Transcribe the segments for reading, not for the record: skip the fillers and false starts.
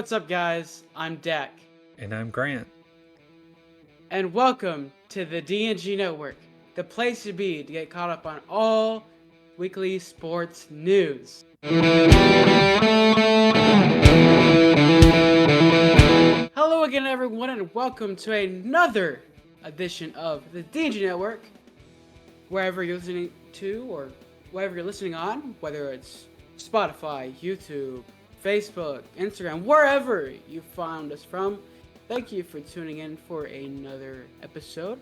what's up, guys? I'm Dak, And I'm Grant. and welcome to the D&G Network, the place to be to get caught up on all weekly sports news. Hello again, everyone, and welcome to another edition of the D&G Network. Wherever you're listening to, or wherever you're listening on, whether it's Spotify, YouTube, Facebook, Instagram, wherever you found us from, thank you for tuning in for another episode.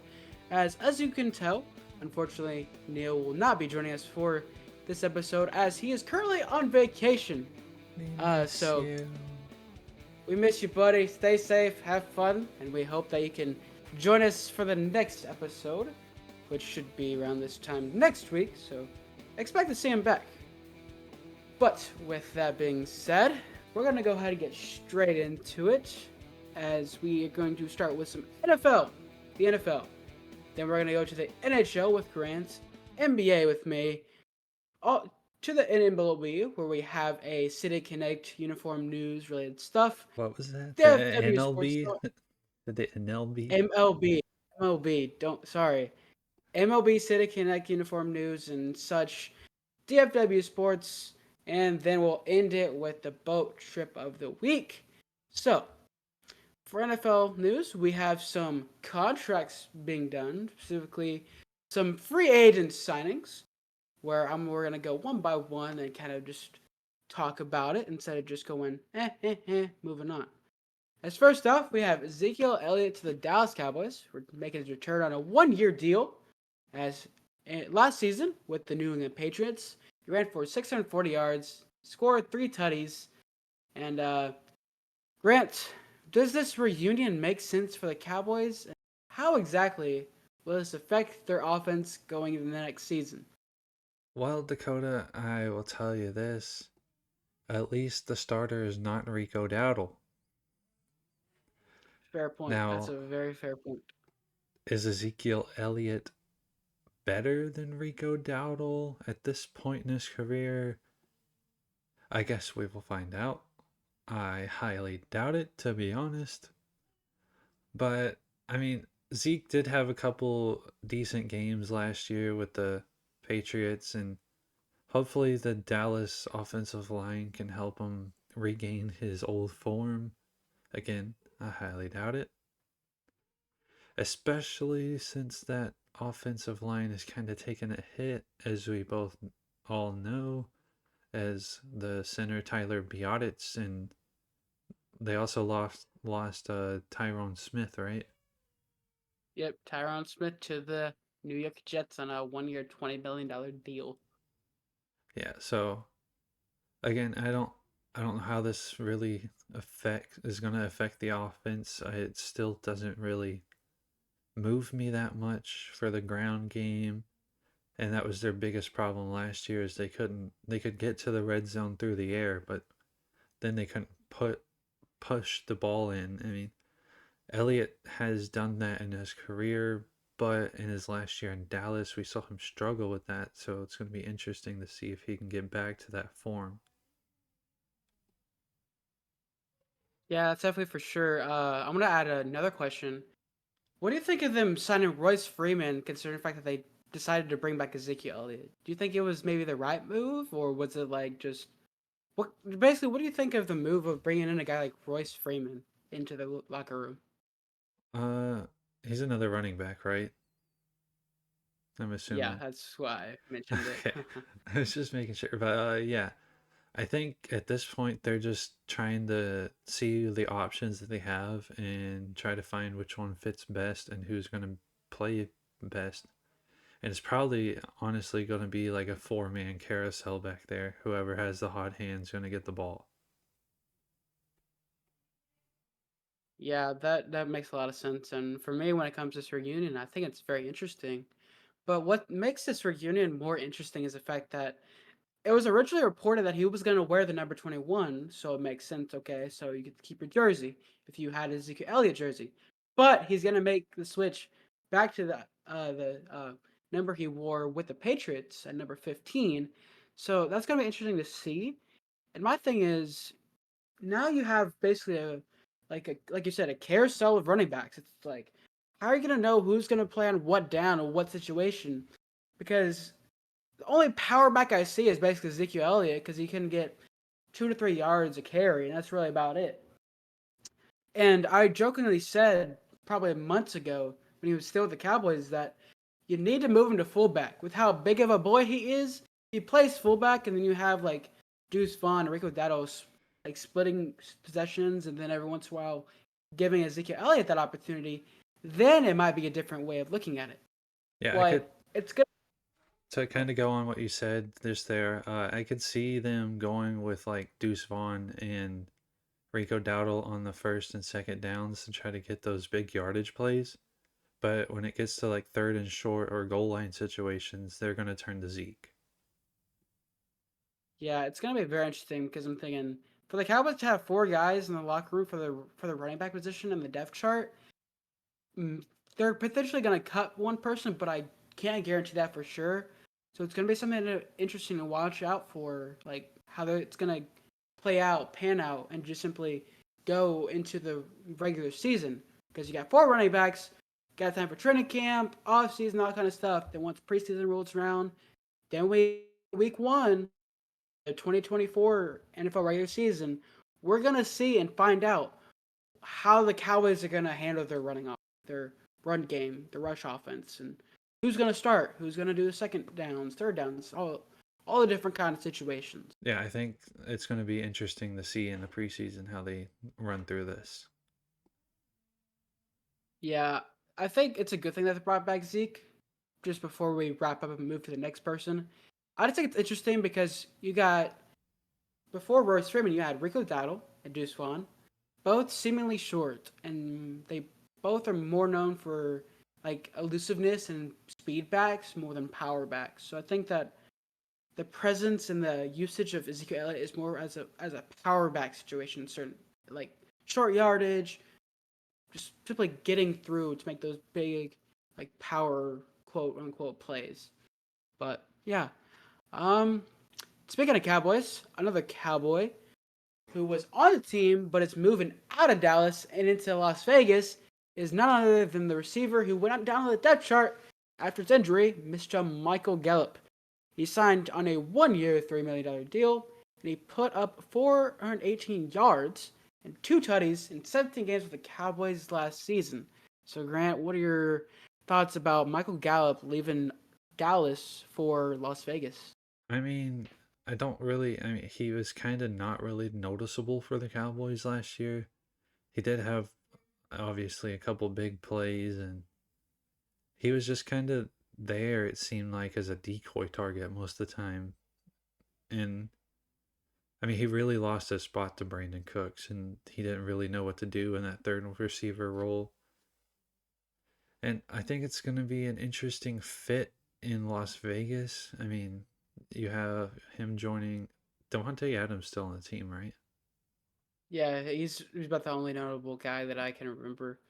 As you can tell, unfortunately, Neil will not be joining us for this episode as he is currently on vacation. So we miss you, buddy. Stay safe, have fun, and we hope that you can join us for the next episode, which should be around this time next week, so expect to see him back. But with that being said, we're going to go ahead and get straight into it, as we are going to start with some NFL, the NFL. Then we're going to go to the NHL with Grant, NBA with me, to the NMLB, where we have a City Connect uniform news related stuff. What was that? The The FW Sports NLB? The NLB? MLB, MLB City Connect uniform news and such, DFW Sports, and then we'll end it with the boat trip of the week. So, for NFL news, we have some contracts being done, specifically some free agent signings, where we're going to go one by one and kind of just talk about it instead of just going, moving on. As first off, we have Ezekiel Elliott to the Dallas Cowboys. We're making his return on a one-year deal. As last season with the New England Patriots, he ran for 640 yards, scored 3 tutties, and Grant, does this reunion make sense for the Cowboys? How exactly will this affect their offense going into the next season? Well, Dakota, I will tell you this. At least the starter is not Rico Dowdle. Fair point. That's Now, a very fair point. is Ezekiel Elliott better than Rico Dowdle at this point in his career? I guess we will find out. I highly doubt it, to be honest. But, I mean, Zeke did have a couple decent games last year with the Patriots, and hopefully the Dallas offensive line can help him regain his old form. Again, I highly doubt it. Especially since that offensive line has kind of taken a hit, as we both all know, as the center Tyler Biadasz, and they also lost Tyrone Smith, right? Yep, Tyron Smith to the New York Jets on a one-year, $20 million deal. Yeah, so again, I don't know how this really is going to affect the offense. It still doesn't really move me that much for the ground game, and that was their biggest problem last year is they could get to the red zone through the air, but then they couldn't push the ball in. I mean, Elliott has done that in his career, but in his last year in Dallas, we saw him struggle with that, so it's going to be interesting to see if he can get back to that form. Yeah, that's definitely for sure. I'm gonna add another question. What do you think of them signing Royce Freeman, considering the fact that they decided to bring back Ezekiel Elliott? Do you think it was maybe the right move, or was it like just what? Basically, what do you think of the move of bringing in a guy like Royce Freeman into the locker room? Uh, he's another running back, right? I'm Yeah, assuming. that's why I mentioned it. Okay, I was just making sure, but yeah, I think at this point they're just trying to see the options that they have and try to find which one fits best and who's going to play best. And it's probably honestly going to be like a four-man carousel back there. Whoever has the hot hand's going to get the ball. Yeah, that makes a lot of sense. And for me, when it comes to this reunion, I think it's very interesting. But what makes this reunion more interesting is the fact that it was originally reported that he was going to wear the number 21, so it makes sense. Okay, so you could keep your jersey if you had a Ezekiel Elliott jersey, but he's going to make the switch back to the number he wore with the Patriots at number 15. So that's going to be interesting to see. And my thing is, now you have basically like you said, a carousel of running backs. It's like, how are you gonna know who's gonna play on what down or what situation? Because the only power back I see is basically Ezekiel Elliott because he can get 2 to 3 yards a carry, and that's really about it. And I jokingly said probably months ago when he was still with the Cowboys that you need to move him to fullback. With how big of a boy he is, he plays fullback, and then you have like Deuce Vaughn and Rico Dados like splitting possessions, and then every once in a while giving Ezekiel Elliott that opportunity. Then it might be a different way of looking at it. Yeah, I could But it's good. to kind of go on what you said just there. I could see them going with like Deuce Vaughn and Rico Dowdle on the first and second downs to try to get those big yardage plays. But when it gets to like third and short or goal line situations, they're going to turn to Zeke. Yeah, it's gonna be very interesting because I'm thinking for the Cowboys to have 4 guys in the locker room for the running back position in the depth chart. Mm, they're potentially going to cut one person, but I can't guarantee that for sure. So it's going to be something interesting to watch out for, like how it's going to play out, pan out, and just simply go into the regular season. Because you got 4 running backs, got time for training camp, off season, all that kind of stuff. Then once preseason rolls around, then week one, the 2024 NFL regular season, we're gonna see and find out how the Cowboys are gonna handle their run game, the rush offense, and who's going to start, who's going to do the second downs, third downs, all the different kind of situations. Yeah, I think it's going to be interesting to see in the preseason how they run through this. Yeah, I think it's a good thing that they brought back Zeke. Just before we wrap up and move to the next person, I just think it's interesting because you got before Royce Freeman, you had Rico Dowdle and Deuce Vaughn, both seemingly short, and they both are more known for like elusiveness and speed backs more than power backs. So I think that the presence and the usage of Ezekiel Elliott is more as a power back situation, certain like short yardage, just simply getting through to make those big like power quote unquote plays. But yeah, um, speaking of Cowboys, another Cowboy who was on the team but is moving out of Dallas and into Las Vegas is none other than the receiver who went down the depth chart after his injury, Mr. Michael Gallup. He signed on a 1 year, $3 million deal, and he put up 418 yards and 2 tutties in 17 games with the Cowboys last season. So, Grant, what are your thoughts about Michael Gallup leaving Dallas for Las Vegas? I mean, I mean, he was kind of not really noticeable for the Cowboys last year. He did have obviously a couple big plays, and he was just kind of there, it seemed like, as a decoy target most of the time. And I mean, he really lost his spot to Brandon Cooks, and he didn't really know what to do in that third receiver role. And I think it's going to be an interesting fit in Las Vegas. I mean, you have him joining Devontae Adams still on the team, right? Yeah, he's about the only notable guy that I can remember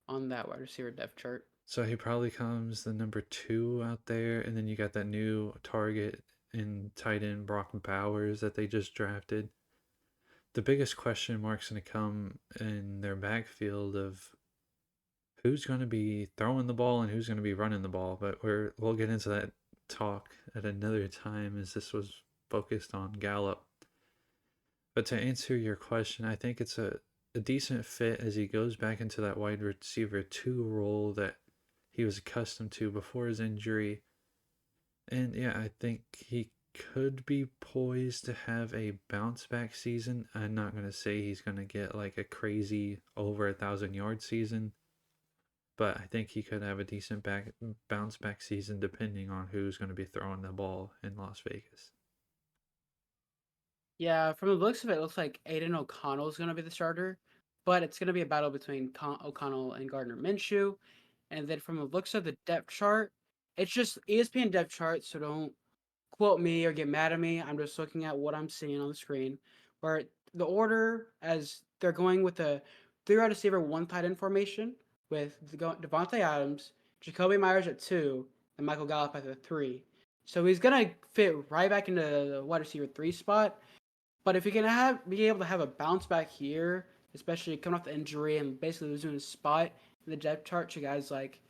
on that wide receiver depth chart. So he probably comes the number two out there, and then you got that new target in tight end Brock Bowers that they just drafted. The biggest question mark's going to come in their backfield of who's going to be throwing the ball and who's going to be running the ball. But we'll get into that talk at another time as this was focused on Gallup. But to answer your question, I think it's a decent fit as he goes back into that wide receiver two role that he was accustomed to before his injury. And yeah, I think he could be poised to have a bounce back season. I'm not going to say he's going to get like a crazy over 1,000 yard season, but I think he could have a decent bounce back season depending on who's going to be throwing the ball in Las Vegas. Yeah, from the looks of it, it looks like Aiden O'Connell is going to be the starter, but it's going to be a battle between O'Connell and Gardner Minshew. And then from the looks of the depth chart, it's just ESPN depth chart, so don't quote me or get mad at me. I'm just looking at what I'm seeing on the screen. Where the order, as they're going with a three wide receiver, one tight end formation with Devontae Adams, Jacoby Myers at 2, and Michael Gallup at the 3. So he's going to fit right back into the wide receiver 3 spot. But if he can be able to have a bounce back year, especially coming off the injury and basically losing his spot in the depth chart to guys like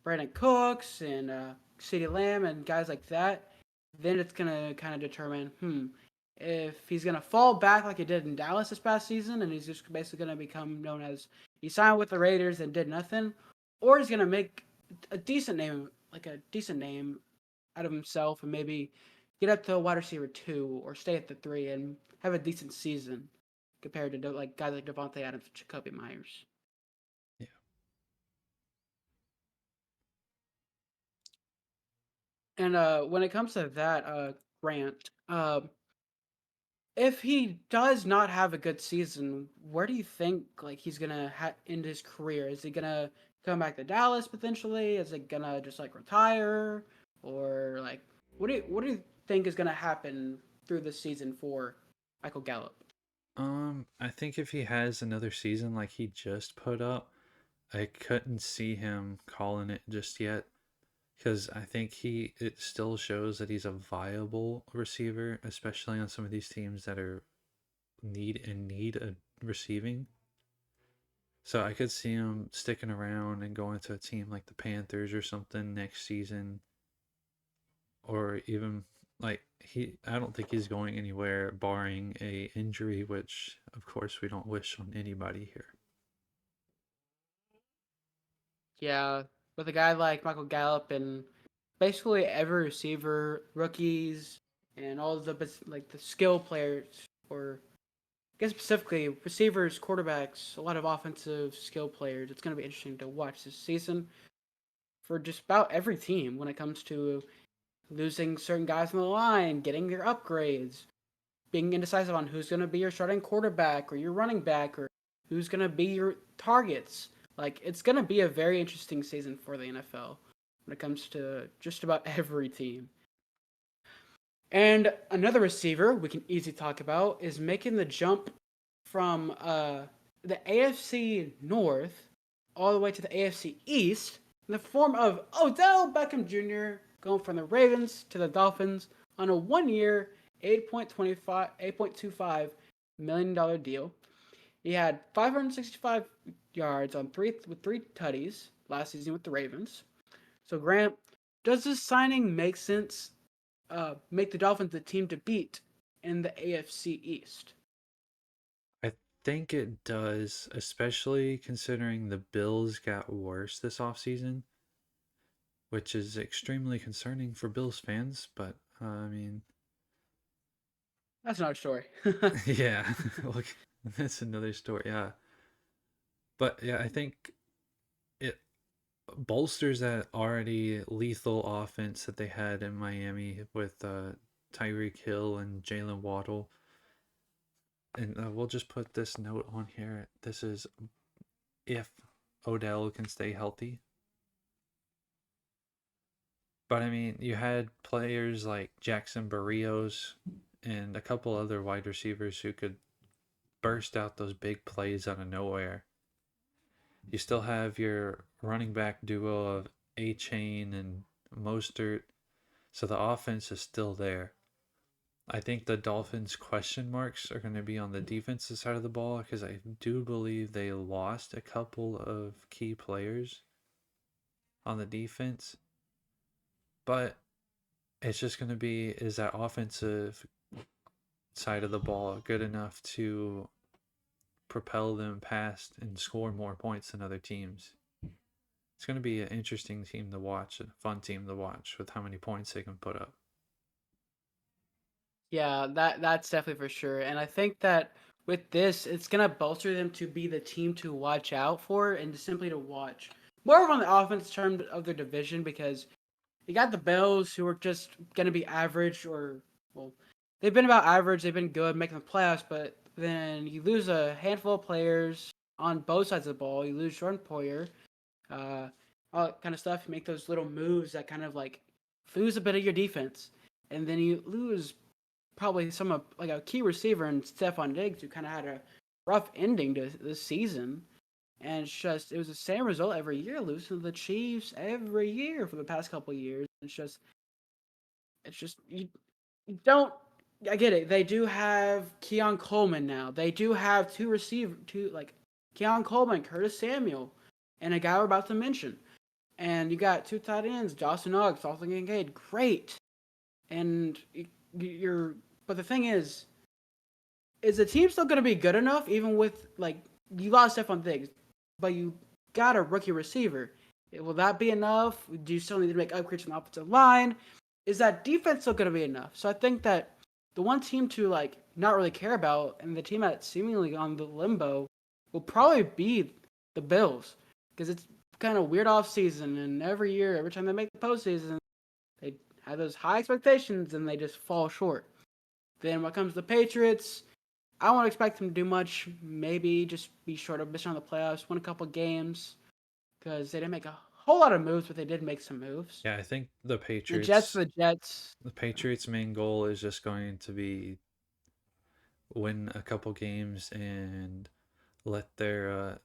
Brandon Cooks and CeeDee Lamb and guys like that, then it's gonna kind of determine, if he's gonna fall back like he did in Dallas this past season, and he's just basically gonna become known as he signed with the Raiders and did nothing, or he's gonna make a decent name, like a decent name out of himself, and maybe get up to a wide receiver 2 or stay at the 3 and have a decent season compared to like guys like Devontae Adams and Jacoby Myers. Yeah. And when it comes to that, Grant, if he does not have a good season, where do you think like he's gonna end his career? Is he gonna come back to Dallas potentially? Is it gonna just like retire, or like what do you think is gonna happen through this season for Michael Gallup? I think if he has another season like he just put up, I couldn't see him calling it just yet because I think it still shows that he's a viable receiver, especially on some of these teams that are need a receiving. So I could see him sticking around and going to a team like the Panthers or something next season, or even like I don't think he's going anywhere barring a injury, which of course we don't wish on anybody here. Yeah, with a guy like Michael Gallup and basically every receiver, rookies, and all like the skill players, or I guess specifically receivers, quarterbacks, a lot of offensive skill players. It's going to be interesting to watch this season for just about every team when it comes to losing certain guys on the line, getting your upgrades, being indecisive on who's going to be your starting quarterback or your running back, or who's going to be your targets. Like, it's going to be a very interesting season for the NFL when it comes to just about every team. And another receiver we can easily talk about is making the jump from the AFC North all the way to the AFC East in the form of Odell Beckham Jr. going from the Ravens to the Dolphins on a 1-year, $8.25 million deal. He had 565 yards on three tutties last season with the Ravens. So Grant, does this signing make sense? Make the Dolphins the team to beat in the AFC East? I think it does, especially considering the Bills got worse this offseason, which is extremely concerning for Bills fans. But I mean, That's another story. yeah, look, that's another story. Yeah, but yeah, I think it bolsters that already lethal offense that they had in Miami with Tyreek Hill and Jalen Waddle. And we'll just put this note on here. This is if Odell can stay healthy. But I mean, you had players like Jackson Barrios and a couple other wide receivers who could burst out those big plays out of nowhere. You still have your running back duo of A Chain and Mostert, so the offense is still there. I think the Dolphins' question marks are going to be on the defensive side of the ball because I do believe they lost a couple of key players on the defense. But it's just going to be, is that offensive side of the ball good enough to propel them past and score more points than other teams? It's going to be an interesting team to watch, a fun team to watch with how many points they can put up. Yeah, that's definitely for sure. And I think that with this, it's gonna bolster them to be the team to watch out for and just simply to watch. More on the offense term of their division, because you got the Bills who are just gonna be average, or well, they've been about average, they've been good making the playoffs, but then you lose a handful of players on both sides of the ball. You lose Jordan Poyer, uh, all that kind of stuff. You make those little moves that kind of like lose a bit of your defense. And then you lose probably some of like a key receiver in Stephon Diggs, who kind of had a rough ending to this season. And it was the same result every year, losing to the Chiefs every year for the past couple of years. It's just you don't I get it. They do have Keon Coleman now. They do have two like Keon Coleman, Curtis Samuel, and a guy we're about to mention. And you got two tight ends, Dawson Uggs, also Kincaid. Great. And you're, but the thing is the team still going to be good enough even with like you lost Stephon Diggs, but you got a rookie receiver? Will that be enough? Do you still need to make upgrades on the offensive line? Is that defense still going to be enough? So I think that the one team to like not really care about and the team that's seemingly on the limbo will probably be the Bills because it's kind of weird off season and every year, every time they make the postseason, they have those high expectations and they just fall short. Then when it comes to the Patriots, I don't expect them to do much. Maybe just be short of missing on the playoffs, win a couple games because they didn't make a whole lot of moves, but they did make some moves. Yeah, I think The Jets, the Jets. the Patriots' main goal is just going to be win a couple games and let their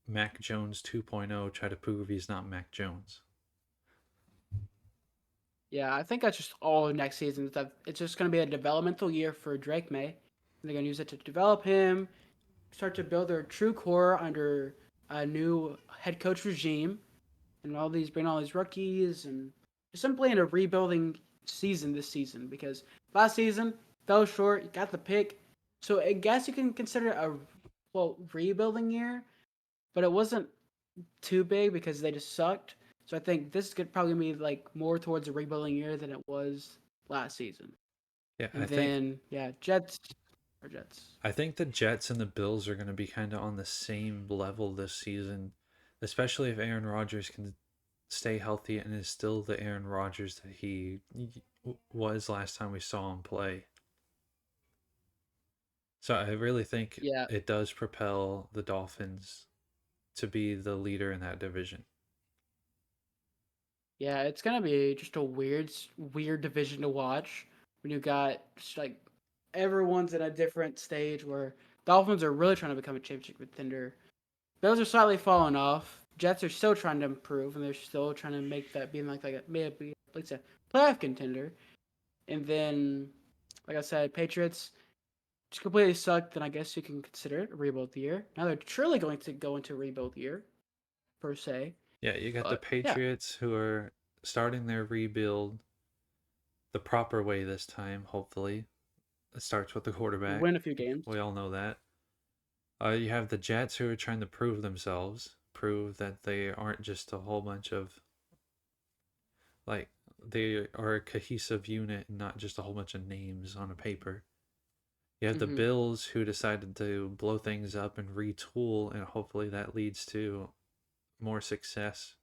Mac Jones 2.0 try to prove he's not Mac Jones. Yeah, I think that's just all next season. It's just going to be a developmental year for Drake May. They're going to use it to develop him, start to build their true core under a new head coach regime, and bring all these rookies, and just simply in a rebuilding season this season because last season fell short. You got the pick, so I guess you can consider it a rebuilding year, but it wasn't too big because they just sucked. So I think this could probably be like more towards a rebuilding year than it was last season. Yeah, And then Jets or Jets. I think the Jets and the Bills are going to be kind of on the same level this season, especially if Aaron Rodgers can stay healthy and is still the Aaron Rodgers that he was last time we saw him play. So I really think Yeah, it does propel the Dolphins to be the leader in that division. yeah, it's gonna be just a weird division to watch when you got just like everyone's in a different stage where Dolphins are really trying to become a championship contender. Bills are slightly falling off. Jets are still trying to improve, and they're still trying to make that being like a maybe like I said, playoff contender. And then, like I said, Patriots just completely sucked. Then I guess you can consider it a rebuild year. Now they're truly going to go into a rebuild year per se. Yeah, you got the But yeah, Patriots who are starting their rebuild the proper way this time, hopefully. It starts with the quarterback. win a few games. We all know that. You have the Jets who are trying to prove themselves, prove that they aren't just a whole bunch of, like, they are a cohesive unit and not just a whole bunch of names on a paper. You have the Hmm. Bills who decided to blow things up and retool, and hopefully that leads to more success.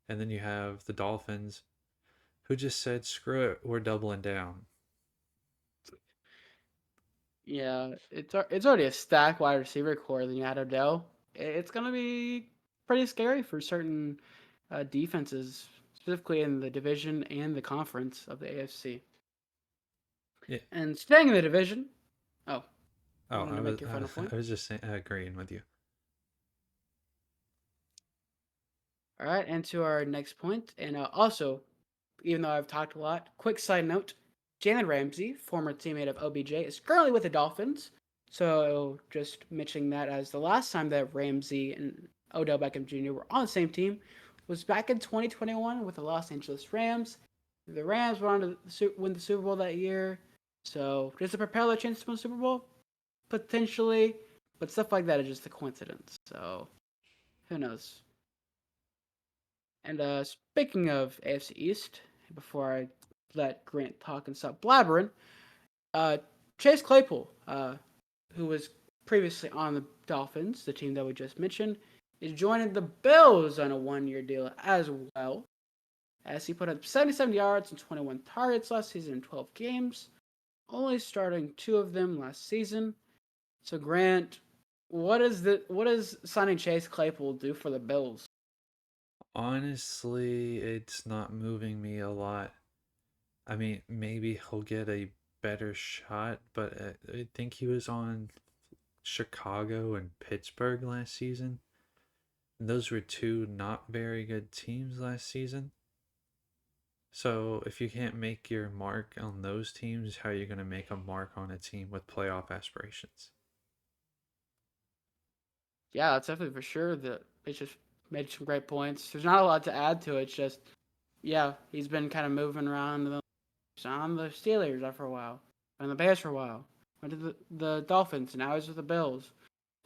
And then you have the Dolphins who just said, screw it, we're doubling down. Yeah, it's already a stacked wide receiver core. Then you add Odell. It's gonna be pretty scary for certain defenses, specifically in the division and the conference of the AFC. Yeah. And staying in the division. Oh, you Oh, wanted to make your final point? I was just agreeing with you. All right, and to our next point, and also, even though I've talked a lot, quick side note: Jalen Ramsey, former teammate of OBJ, is currently with the Dolphins. So just mentioning that as the last time that Ramsey and Odell Beckham Jr. were on the same team was back in 2021 with the Los Angeles Rams. The Rams went on to win the Super Bowl that year. So does it propel their chance to win the Super Bowl? Potentially, but stuff like that is just a coincidence. So who knows? And speaking of AFC East, before I let Grant talk and stop blabbering, uh, Chase Claypool, who was previously on the Dolphins, the team that we just mentioned, is joining the Bills on a one-year deal as well, as he put up 77 yards and 21 targets last season in 12 games, only starting 2 of them last season. So Grant, what does signing Chase Claypool do for the Bills? Honestly, it's not moving me a lot. I mean, maybe he'll get a better shot, but I think he was on Chicago and Pittsburgh last season. And those were two not very good teams last season. So if you can't make your mark on those teams, how are you going to make a mark on a team with playoff aspirations? Yeah, that's definitely for sure. That it's just made some great points. There's not a lot to add to it. It's just yeah, he's been kind of moving around on the Steelers for a while, and the Bears for a while, went to the Dolphins, and now he's with the Bills.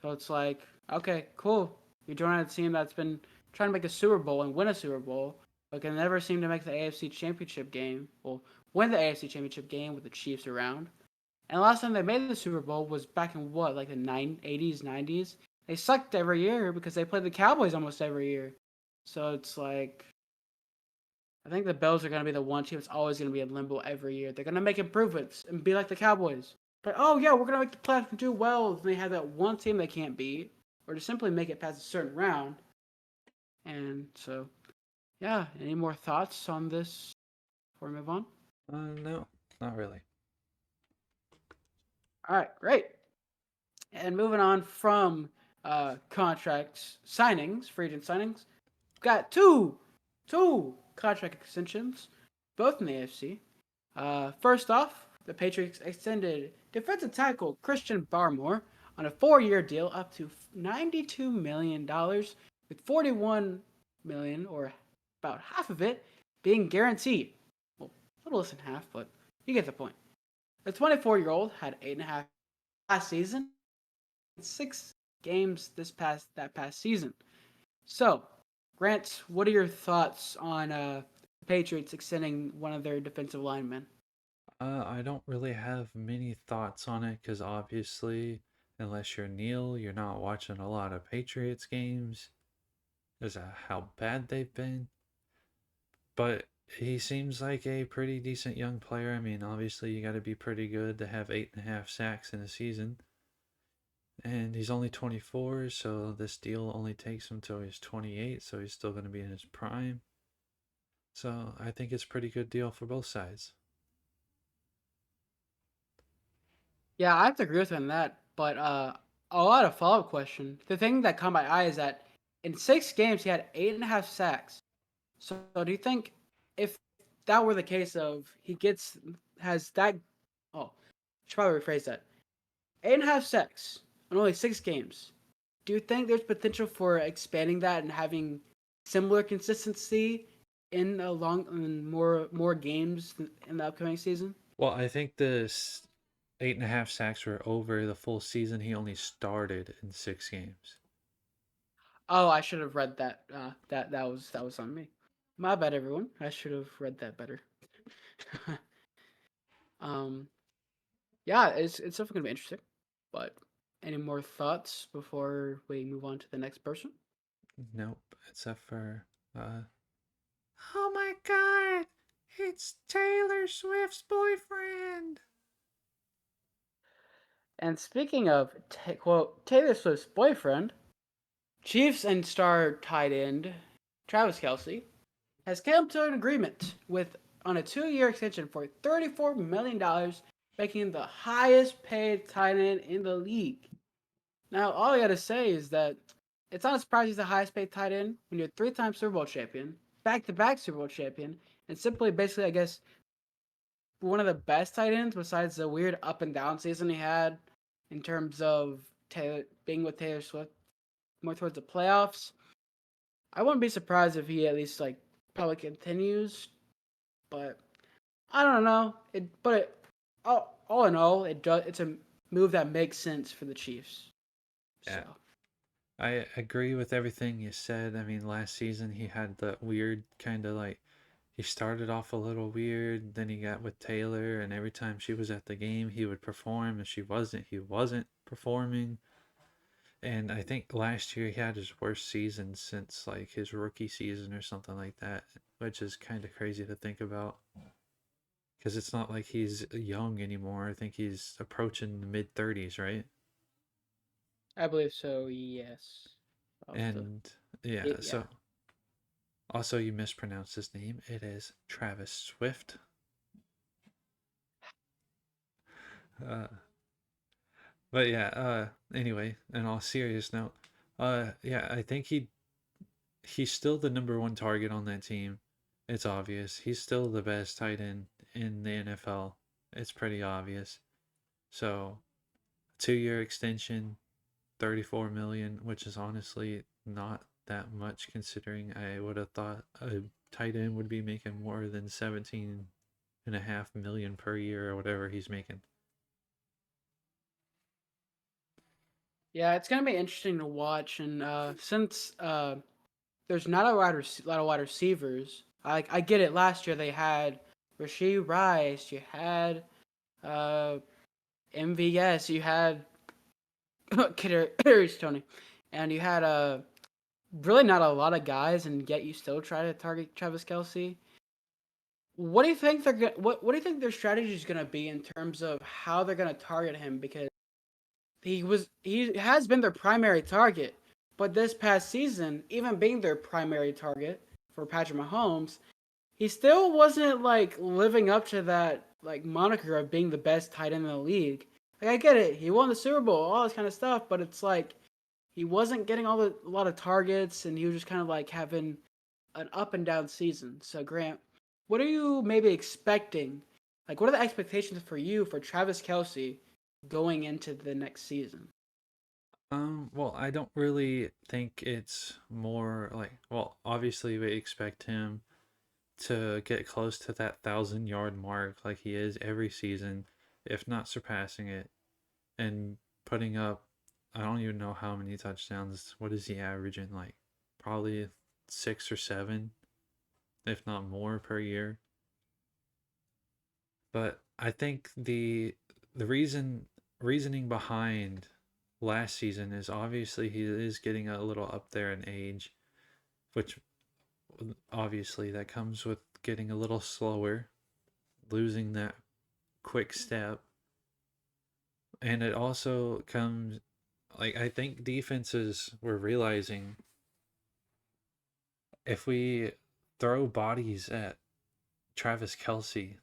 So it's like, okay, cool. You're joining a team that's been trying to make a Super Bowl and win a Super Bowl, but can never seem to make the AFC Championship game. Well, win the AFC Championship game with the Chiefs around. And the last time they made the Super Bowl was back in what, like the 80s, 90s? They sucked every year because they played the Cowboys almost every year. So it's like, I think the Bills are going to be the one team that's always going to be in limbo every year. They're going to make improvements and be like the Cowboys. But, oh, yeah, we're going to make the playoffs and do well. And they have that one team they can't beat, or to simply make it past a certain round. And so, yeah, any more thoughts on this before we move on? No, not really. All right, great. And moving on from contracts signings, free agent signings, we've got two contract extensions, both in the AFC. First off, the Patriots extended defensive tackle Christian Barmore on a 4-year deal up to $92 million, with $41 million, or about half of it, being guaranteed. Well, a little less than half, but you get the point. The 24-year-old had 8.5 last season, 6 games that past season. So, Grant, what are your thoughts on the Patriots extending one of their defensive linemen? I don't really have many thoughts on it because obviously, unless you're Neil, you're not watching a lot of Patriots games as to how bad they've been. But he seems like a pretty decent young player. I mean, obviously, you got to be pretty good to have 8.5 sacks in a season. And he's only 24, so this deal only takes him till he's 28, so he's still going to be in his prime. So I think it's a pretty good deal for both sides. Yeah, I have to agree with him on that. But a lot of follow up question. The thing that caught my eye is that in 6 games he had 8.5 sacks. So do you think if that were the case of he gets has that oh, I should probably rephrase that. 8.5 sacks in only 6 games. Do you think there's potential for expanding that and having similar consistency in more games in the upcoming season? Well, I think this 8.5 sacks were over the full season. He only started in 6 games. Oh, I should have read that. That was on me. My bad, everyone. I should have read that better. um, yeah, it's definitely gonna be interesting. But any more thoughts before we move on to the next person? Nope, except for, uh, oh my god, it's Taylor Swift's boyfriend. And speaking of quote Taylor Swift's boyfriend, Chiefs and star tight end Travis Kelsey has come to an agreement with on a 2-year extension for $34 million, making him the highest paid tight end in the league. Now, all I gotta say is that it's not surprising he's the highest paid tight end when you're 3-time Super Bowl champion, back-to-back Super Bowl champion, and simply basically, I guess, one of the best tight ends besides the weird up and down season he had in terms of being with Taylor Swift more towards the playoffs. I wouldn't be surprised if he at least like probably continues, but I don't know. All in all, it's a move that makes sense for the Chiefs. So Yeah, I agree with everything you said. I mean, last season he had the weird kind of like he started off a little weird, then he got with Taylor, and every time she was at the game, he would perform, and she wasn't, he wasn't performing. And I think last year he had his worst season since like his rookie season or something like that, which is kind of crazy to think about because it's not like he's young anymore. I think he's approaching the mid 30s, right? I believe so. Yes. Off the And yeah, yeah. so also you mispronounced his name. It is Travis Swift. Uh, but yeah, anyway, in all serious note, yeah, I think he's still the number one target on that team. It's obvious. He's still the best tight end in the NFL. It's pretty obvious. So, 2-year extension, 34 million, which is honestly not that much considering I would have thought a tight end would be making more than 17.5 million per year or whatever he's making. Yeah, it's gonna be interesting to watch, and since there's not a lot of wide receivers, I get it. Last year they had Rasheed Rice, you had uh, MVS, you had Kadarius Tony, and you had really not a lot of guys, and yet you still try to target Travis Kelsey. What do you think what do you think their strategy is gonna be in terms of how they're gonna target him? Because he has been their primary target, but this past season, even being their primary target for Patrick Mahomes, he still wasn't like living up to that like moniker of being the best tight end in the league. Like I get it, he won the Super Bowl, all this kind of stuff, but it's like he wasn't getting a lot of targets, and he was just kind of like having an up and down season. So Grant, what are you maybe expecting? Like, what are the expectations for you for Travis Kelsey going into the next season? Well, I don't really think it's more like, well, obviously we expect him to get close to that 1,000-yard mark like he is every season, if not surpassing it, and putting up, I don't even know how many touchdowns. What is he averaging? Like, probably 6 or 7, if not more per year. But I think the reasoning behind last season is obviously he is getting a little up there in age, which obviously that comes with getting a little slower, losing that quick step. And it also comes, like, I think defenses were realizing if we throw bodies at Travis Kelsey,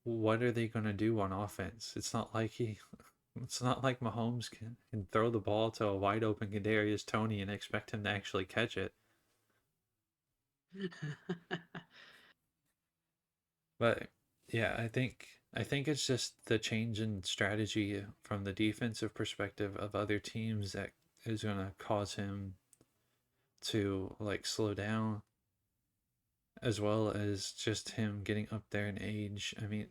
what are they going to do on offense? It's not like Mahomes can throw the ball to a wide open Kadarius Toney and expect him to actually catch it. But yeah, I think it's just the change in strategy from the defensive perspective of other teams that is going to cause him to like slow down, as well as just him getting up there in age. I mean,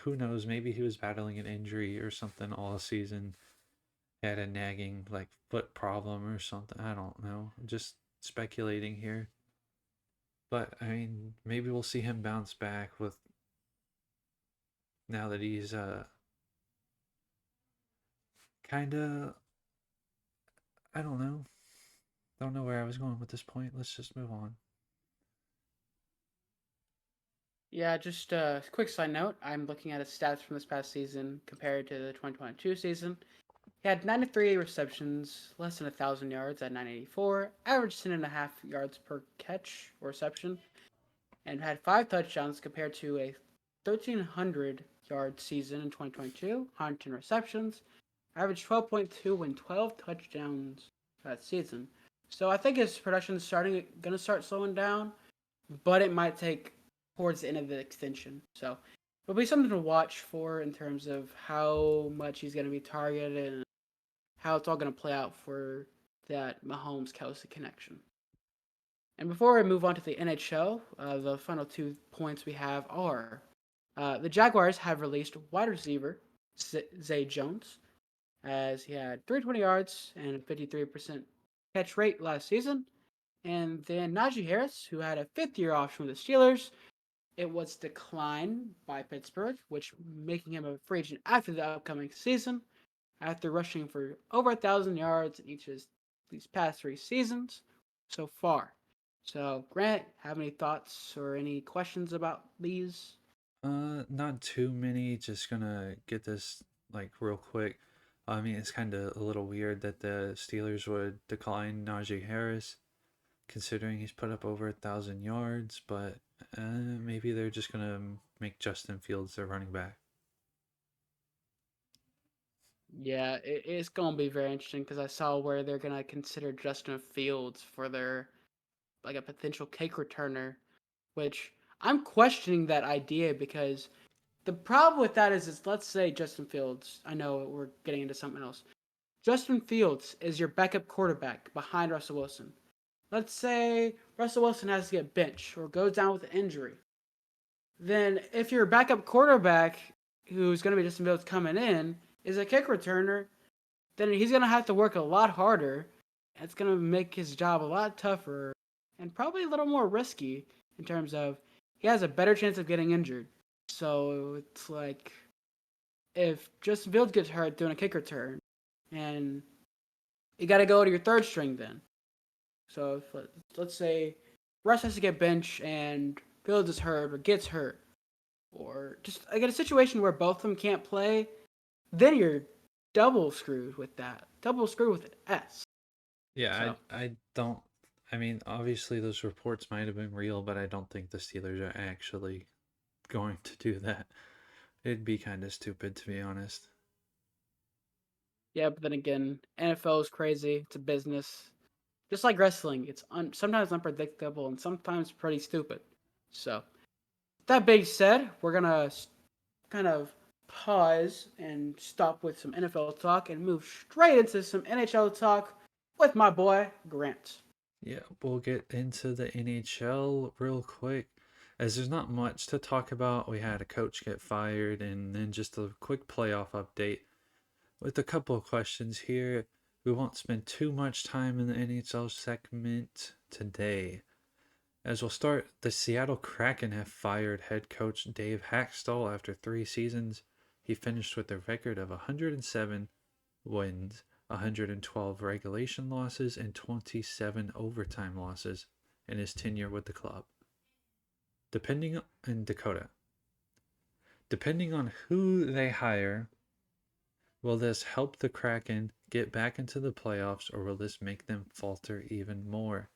who knows, maybe he was battling an injury or something all season, had a nagging like foot problem or something. I don't know, just speculating here. But I mean, maybe we'll see him bounce back with, now that he's kind of, I don't know where I was going with this point. Let's just move on. Yeah, just a quick side note. I'm looking at his stats from this past season compared to the 2022 season. He had 93 receptions, less than 1,000 yards at 984, averaged 10.5 yards per catch or reception, and had 5 touchdowns compared to a 1,300-yard season in 2022, 110 receptions, averaged 12.2 and 12 touchdowns that season. So I think his production is gonna start slowing down, but it might take towards the end of the extension. So it'll be something to watch for in terms of how much he's gonna be targeted and how it's all gonna play out for that Mahomes Kelsey connection. And before we move on to the NHL, the final 2 points we have are the Jaguars have released wide receiver Zay Jones, as he had 320 yards and a 53% catch rate last season. And then Najee Harris, who had a fifth-year option with the Steelers, it was declined by Pittsburgh, which making him a free agent after the upcoming season, after rushing for over 1,000 yards in each of these past 3 seasons so far. So, Grant, have any thoughts or any questions about these? Not too many. Just gonna get this like real quick. I mean, it's kind of a little weird that the Steelers would decline Najee Harris, considering he's put up over 1,000 yards. But maybe they're just gonna make Justin Fields their running back. Yeah, it's gonna be very interesting because I saw where they're gonna consider Justin Fields for their like a potential kick returner which I'm questioning that idea because the problem with that is let's say Justin Fields. I know we're getting into something else. Justin Fields is your backup quarterback behind Russell Wilson. Let's say Russell Wilson has to get benched or goes down with an injury. Then if your backup quarterback, who's going to be Justin Fields coming in, is a kick returner, then he's going to have to work a lot harder. It's going to make his job a lot tougher and probably a little more risky in terms of he has a better chance of getting injured. So it's like if Justin Fields gets hurt doing a kick return, and you got to go to your third string then. So if, let's say Russ has to get benched and Fields is hurt or gets hurt, or just I get a situation where both of them can't play, then you're double screwed with that. Double screwed with an S. Yeah, So I don't. I mean, obviously those reports might have been real, but I don't think the Steelers are actually going to do that. It'd be kind of stupid, to be honest. yeah, but then again, NFL is crazy. It's a business, just like wrestling. It's sometimes unpredictable and sometimes pretty stupid. So that being said, we're gonna kind of pause and stop with some NFL talk and move straight into some NHL talk with my boy Grant. Yeah, we'll get into the NHL real quick. As there's not much to talk about, we had a coach get fired, and then just a quick playoff update with a couple of questions here. We won't spend too much time in the NHL segment today. As we'll start, the Seattle Kraken have fired head coach Dave Haxtell after 3 seasons. He finished with a record of 107 wins, 112 regulation losses, and 27 overtime losses in his tenure with the club. Depending on Dakota, depending on who they hire, will this help the Kraken get back into the playoffs, or will this make them falter even more?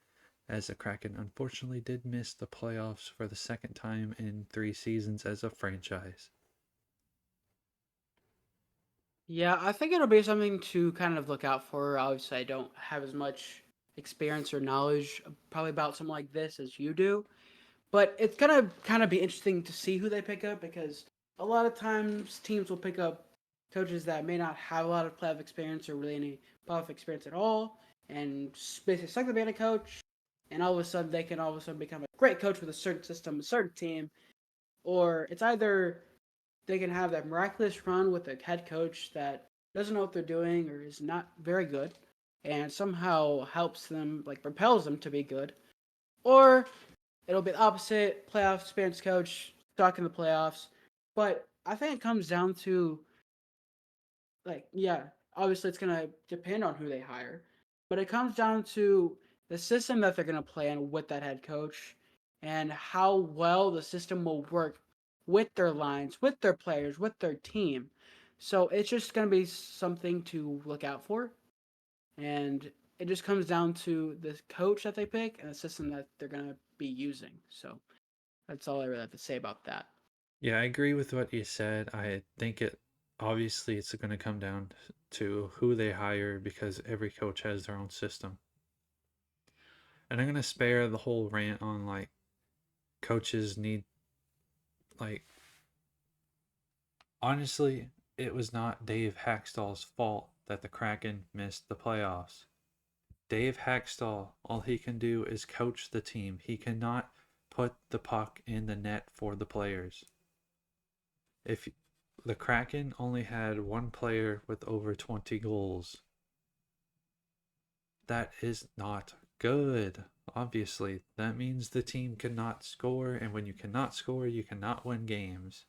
As the Kraken unfortunately did miss the playoffs for the second time in 3 seasons as a franchise. Yeah, I think it'll be something to kind of look out for. Obviously, I don't have as much experience or knowledge probably about something like this as you do, but it's gonna kind of be interesting to see who they pick up because a lot of times teams will pick up coaches that may not have a lot of playoff experience or really any playoff experience at all, and basically suck the being a coach, and all of a sudden they can all of a sudden become a great coach with a certain system, a certain team, or it's either they can have that miraculous run with a head coach that doesn't know what they're doing or is not very good and somehow helps them, like propels them to be good. Or it'll be the opposite, playoff experienced coach, stuck in the playoffs. But I think it comes down to, like, yeah, obviously it's going to depend on who they hire, but it comes down to the system that they're going to play in with that head coach and how well the system will work with their lines, with their players, with their team. So it's just going to be something to look out for. And it just comes down to the coach that they pick and the system that they're going to be using. So that's all I really have to say about that. Yeah, I agree with what you said. I think it obviously it's going to come down to who they hire because every coach has their own system. And I'm going to spare the whole rant on like coaches need like honestly, it was not Dave Haxtell's fault that the Kraken missed the playoffs. Dave Haxtell, all he can do is coach the team. He cannot put the puck in the net for the players. If the Kraken only had one player with over 20 goals, that is not good. Obviously, that means the team cannot score, and when you cannot score, you cannot win games.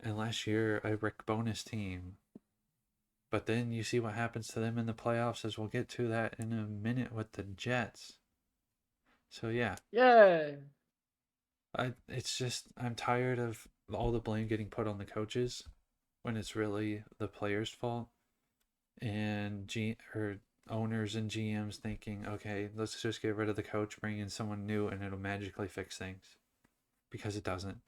Unless you're a Rick Bonus team. But then you see what happens to them in the playoffs, as we'll get to that in a minute with the Jets. So yeah, Yeah. it's just I'm tired of all the blame getting put on the coaches when it's really the players' fault and owners and GMs thinking, okay, let's just get rid of the coach, bring in someone new, and it'll magically fix things because it doesn't.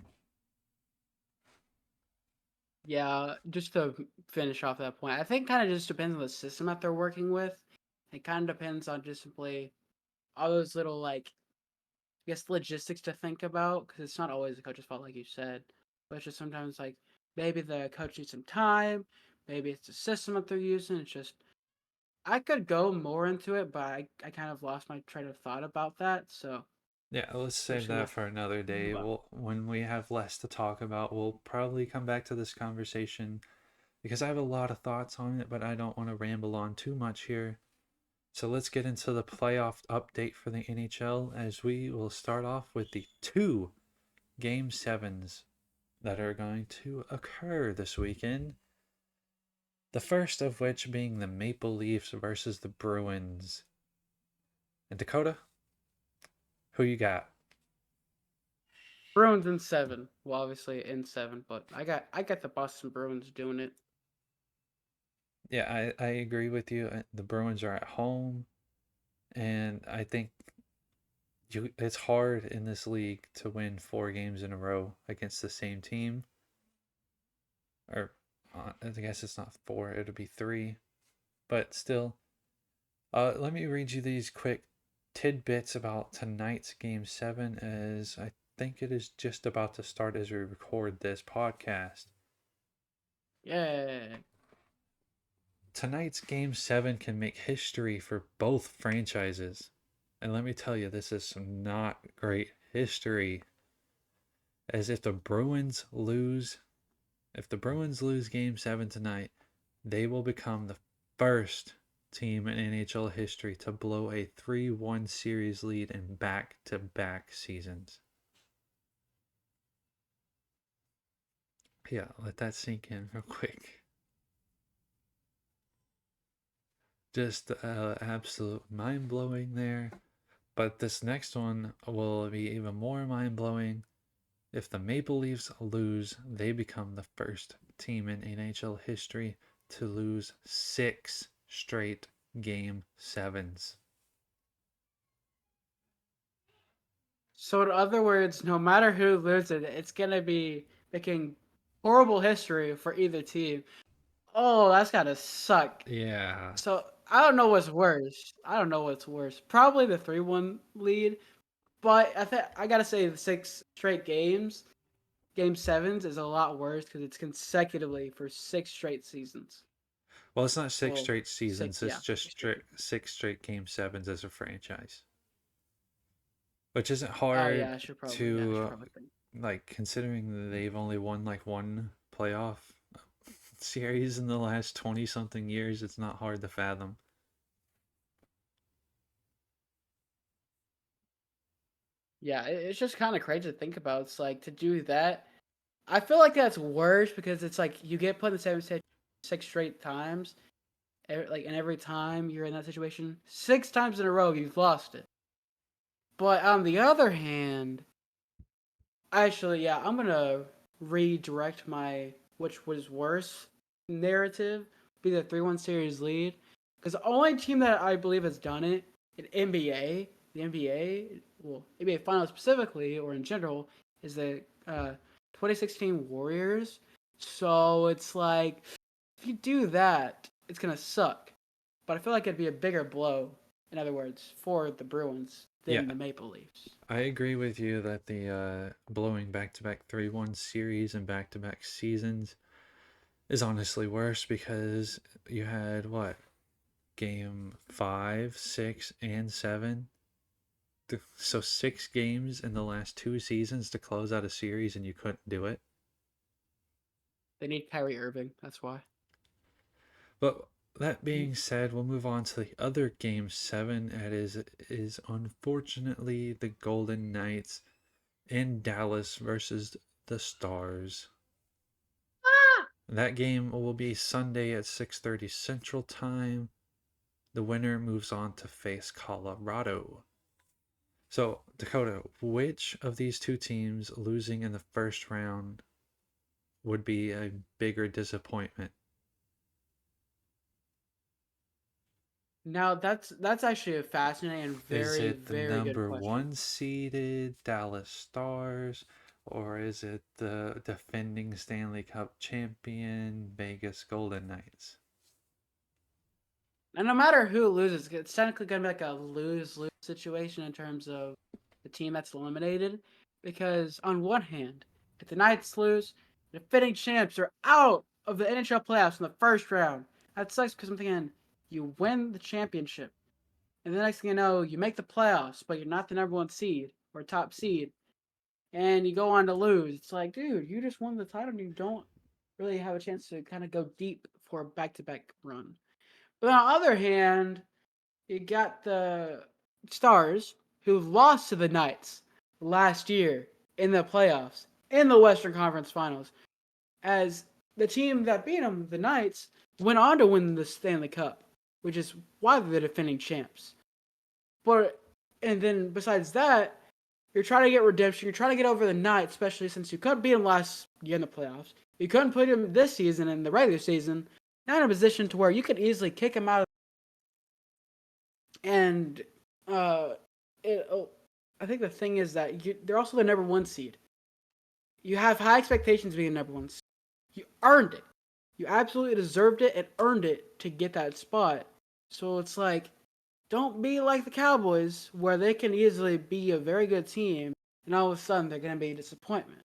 Yeah, just to finish off that point, I think kind of just depends on the system that they're working with. It kind of depends on just simply all those little like guess, logistics to think about because it's not always the coach's fault, like you said. But it's just sometimes like maybe the coach needs some time, maybe it's the system that they're using. It's just I could go more into it, but I kind of lost my train of thought about that. So Yeah, let's we're save just that gonna for another day. move on. When we have less to talk about, we'll probably come back to this conversation because I have a lot of thoughts on it, but I don't want to ramble on too much here. So let's get into the playoff update for the NHL as we will start off with the two game sevens that are going to occur this weekend. The first of which being the Maple Leafs versus the Bruins. And Dakota, who you got? Bruins in 7. Well, obviously in 7, but I got the Boston Bruins doing it. Yeah, I agree with you. The Bruins are at home, and I think it's hard in this league to win 4 games in a row against the same team. Or I guess it's not 4; it'll be 3. But still, let me read you these quick tidbits about tonight's Game 7 as I think it is just about to start as we record this podcast. Yeah. Tonight's Game 7 can make history for both franchises. And let me tell you, this is some not great history. As if the Bruins lose Game 7 tonight, they will become the first team in NHL history to blow a 3-1 series lead in back-to-back seasons. Yeah, let that sink in real quick. Just absolute mind-blowing there. But this next one will be even more mind-blowing. If the Maple Leafs lose, they become the first team in NHL history to lose 6 straight Game 7s. So in other words, no matter who loses, it's gonna be making horrible history for either team. Oh, that's gotta suck. Yeah. So I don't know what's worse. I don't know what's worse. Probably the 3-1 lead, but I gotta say the 6 straight game sevens, is a lot worse because it's consecutively for 6 straight seasons. Well, it's not six Well, straight seasons, it's just 6 straight. 6 straight Game 7s as a franchise. Which isn't Oh yeah, hard I should to, probably think. like, considering that they've only won, like, one playoff series in the last 20 something years. It's not hard to fathom. Yeah, it's just kind of crazy to think about. It's like to do that. I feel like that's worse because it's like you get put in the same situation 6 straight times, like, and every time you're in that situation, 6 times in a row you've lost it. But on the other hand, actually, yeah, I'm gonna redirect my which was worse narrative, be the 3-1 series lead, because the only team that I believe has done it in NBA, the NBA, well, NBA Finals specifically, or in general, is the 2016 Warriors. So it's like if you do that, it's gonna suck. But I feel like it'd be a bigger blow, in other words, for the Bruins Yeah, than the Maple Leafs. I agree with you that the blowing back-to-back 3-1 series and back-to-back seasons is honestly worse because you had what? Game 5, 6, and 7. So 6 games in the last 2 seasons to close out a series and you couldn't do it. They need Kyrie Irving. That's why. But that being said, we'll move on to the other Game 7. That is unfortunately the Golden Knights in Dallas versus the Stars. That game will be Sunday at 6:30 Central Time. The winner moves on to face Colorado. So, Dakota, which of these two teams losing in the first round would be a bigger disappointment? Now that's actually a fascinating and Is very it the very good number question. one seeded Dallas Stars, or is it the defending Stanley Cup champion Vegas Golden Knights? And no matter who loses, it's technically gonna be like a lose-lose situation in terms of the team that's eliminated. Because on one hand, if the Knights lose, the defending champs are out of the NHL playoffs in the first round. That sucks because I'm thinking you win the championship, and the next thing you know, you make the playoffs, but you're not the number one seed or top seed, and you go on to lose. It's like, dude, you just won the title and you don't really have a chance to kind of go deep for a back-to-back run. But on the other hand, you got the Stars who lost to the Knights last year in the playoffs in the Western Conference Finals. As the team that beat them, the Knights, went on to win the Stanley Cup, which is why they're the defending champs. But and then besides that, you're trying to get redemption. You're trying to get over the Knights, especially since you couldn't beat them last year in the playoffs. You couldn't put them this season in the regular season. Now in a position to where you could easily kick them out. And uh, I think the thing is that they're also the number one seed. You have high expectations being number one seed. You earned it. You absolutely deserved it and earned it to get that spot. So it's like, don't be like the Cowboys, where they can easily be a very good team, and all of a sudden they're going to be a disappointment.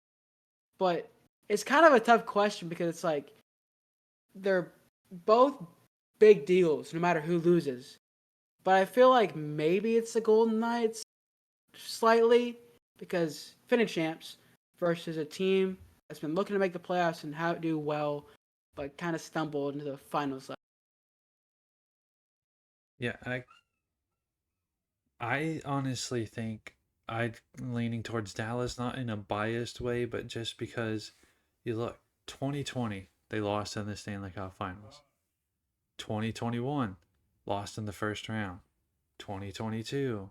But it's kind of a tough question because it's like they're both big deals, no matter who loses. But I feel like maybe it's the Golden Knights slightly because defending champs versus a team that's been looking to make the playoffs and how do well, but kind of stumbled into the finals. Yeah, I honestly think I'm leaning towards Dallas, not in a biased way, but just because you look, 2020, they lost in the Stanley Cup Finals. 2021, lost in the first round. 2022,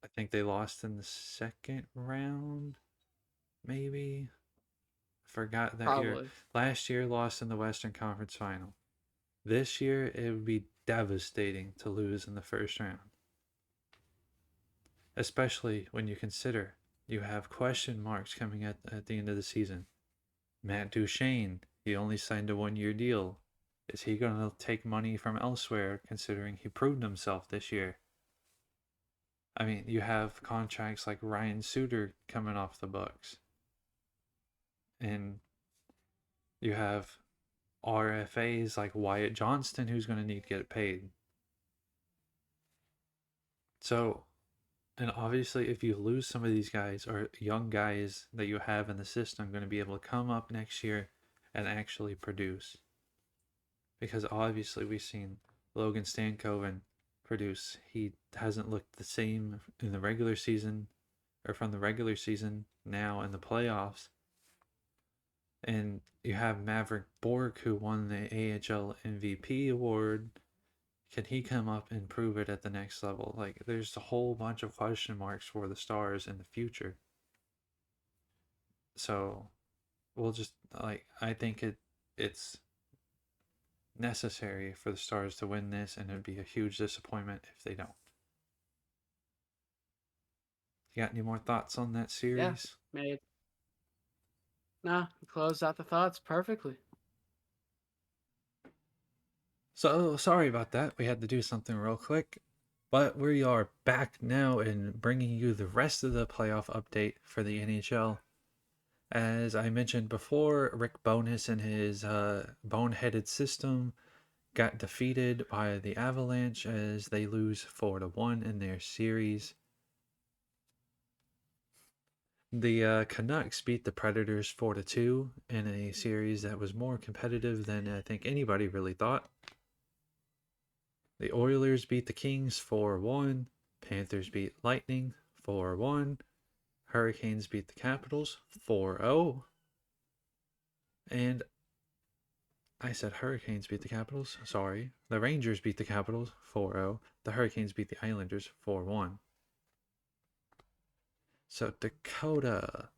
I think they lost in the second round, maybe. Forgot that year. Probably. Last year, lost in the Western Conference Final. This year, it would be devastating to lose in the first round. Especially when you consider you have question marks coming at the end of the season. Matt Duchene, he only signed a 1 year deal. Is he going to take money from elsewhere considering he proved himself this year? I mean, you have contracts like Ryan Suter coming off the books. And you have RFAs like Wyatt Johnston who's going to need to get paid. So, and obviously, if you lose some of these guys or young guys that you have in the system, going to be able to come up next year and actually produce. Because obviously, we've seen Logan Stankoven produce. He hasn't looked the same in the regular season or from the regular season now in the playoffs. And you have Maverick Bork, who won the AHL MVP award. Can he come up and prove it at the next level? Like, there's a whole bunch of question marks for the Stars in the future. So, we'll just I think it's necessary for the Stars to win this, and it'd be a huge disappointment if they don't. You got any more thoughts on that Yeah, series? made. Nah, closed out the thoughts perfectly. So sorry about that. We had to do something real quick. But we are back now and bringing you the rest of the playoff update for the NHL. As I mentioned before, Rick Bowness and his boneheaded system got defeated by the Avalanche as they lose 4-1 in their series. The Canucks beat the Predators 4-2 in a series that was more competitive than I think anybody really thought. The Oilers beat the Kings 4-1. Panthers beat Lightning 4-1. Hurricanes beat the Capitals 4-0. And I said Hurricanes beat the Capitals. Sorry. The Rangers beat the Capitals 4-0. The Hurricanes beat the Islanders 4-1. So Dakota,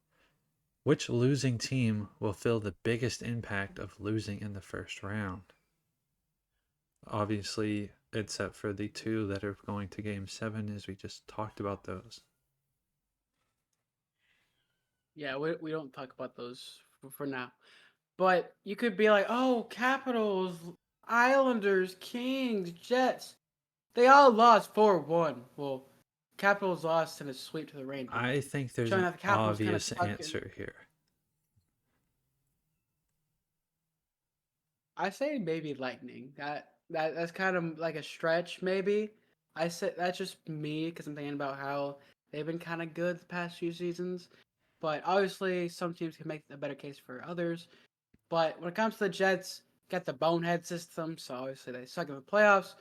which losing team will feel the biggest impact of losing in the first round? Obviously, except for the two that are going to Game 7, as we just talked about those. Yeah, we don't talk about those for now. But you could be like, oh, Capitals, Islanders, Kings, Jets. They all lost 4-1. Well, Capitals lost in a sweep to the Rangers, I think there's showing an that the Capitals kind of obvious stuck in. answer here. I say maybe Lightning. That's kind of like a stretch, maybe. I say that's just me because I'm thinking about how they've been kind of good the past few seasons. But obviously, some teams can make a better case for others. But when it comes to the Jets, got the bonehead system, so obviously they suck in the playoffs.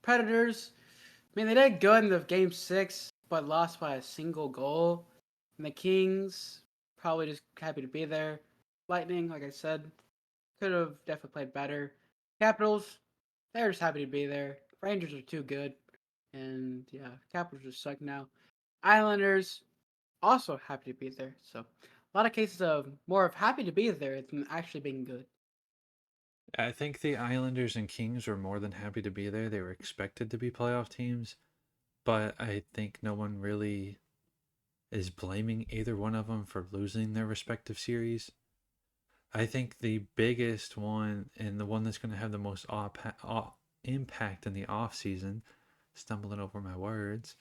Predators, I mean, they did good in the game 6, but lost by a single goal. And the Kings, probably just happy to be there. Lightning, like I said, could have definitely played better. Capitals, they're just happy to be there. Rangers are too good. And yeah, Capitals just suck now. Islanders, also happy to be there. So a lot of cases of more of happy to be there than actually being good. I think the Islanders and Kings were more than happy to be there. They were expected to be playoff teams, but I think no one really is blaming either one of them for losing their respective series. I think the biggest one and the one that's going to have the most impact in the off season, stumbling over my words,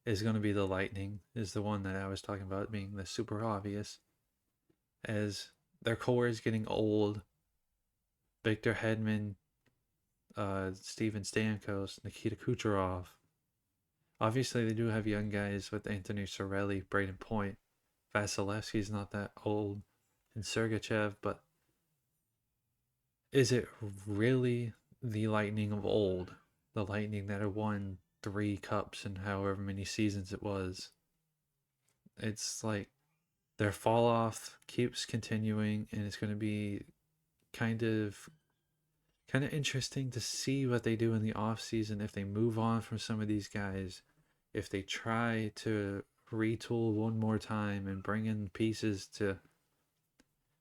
is going to be the Lightning. Is the one that I was talking about being the super obvious, as their core is getting old. Victor Hedman, Steven Stamkos, Nikita Kucherov. Obviously, they do have young guys with Anthony Cirelli, Braden Point. Vasilevsky's not that old, and Sergachev, but is it really the Lightning of old? The Lightning that have won 3 cups in however many seasons it was? It's like their fall off keeps continuing, and it's going to be kind of interesting to see what they do in the off season, if they move on from some of these guys, if they try to retool one more time and bring in pieces to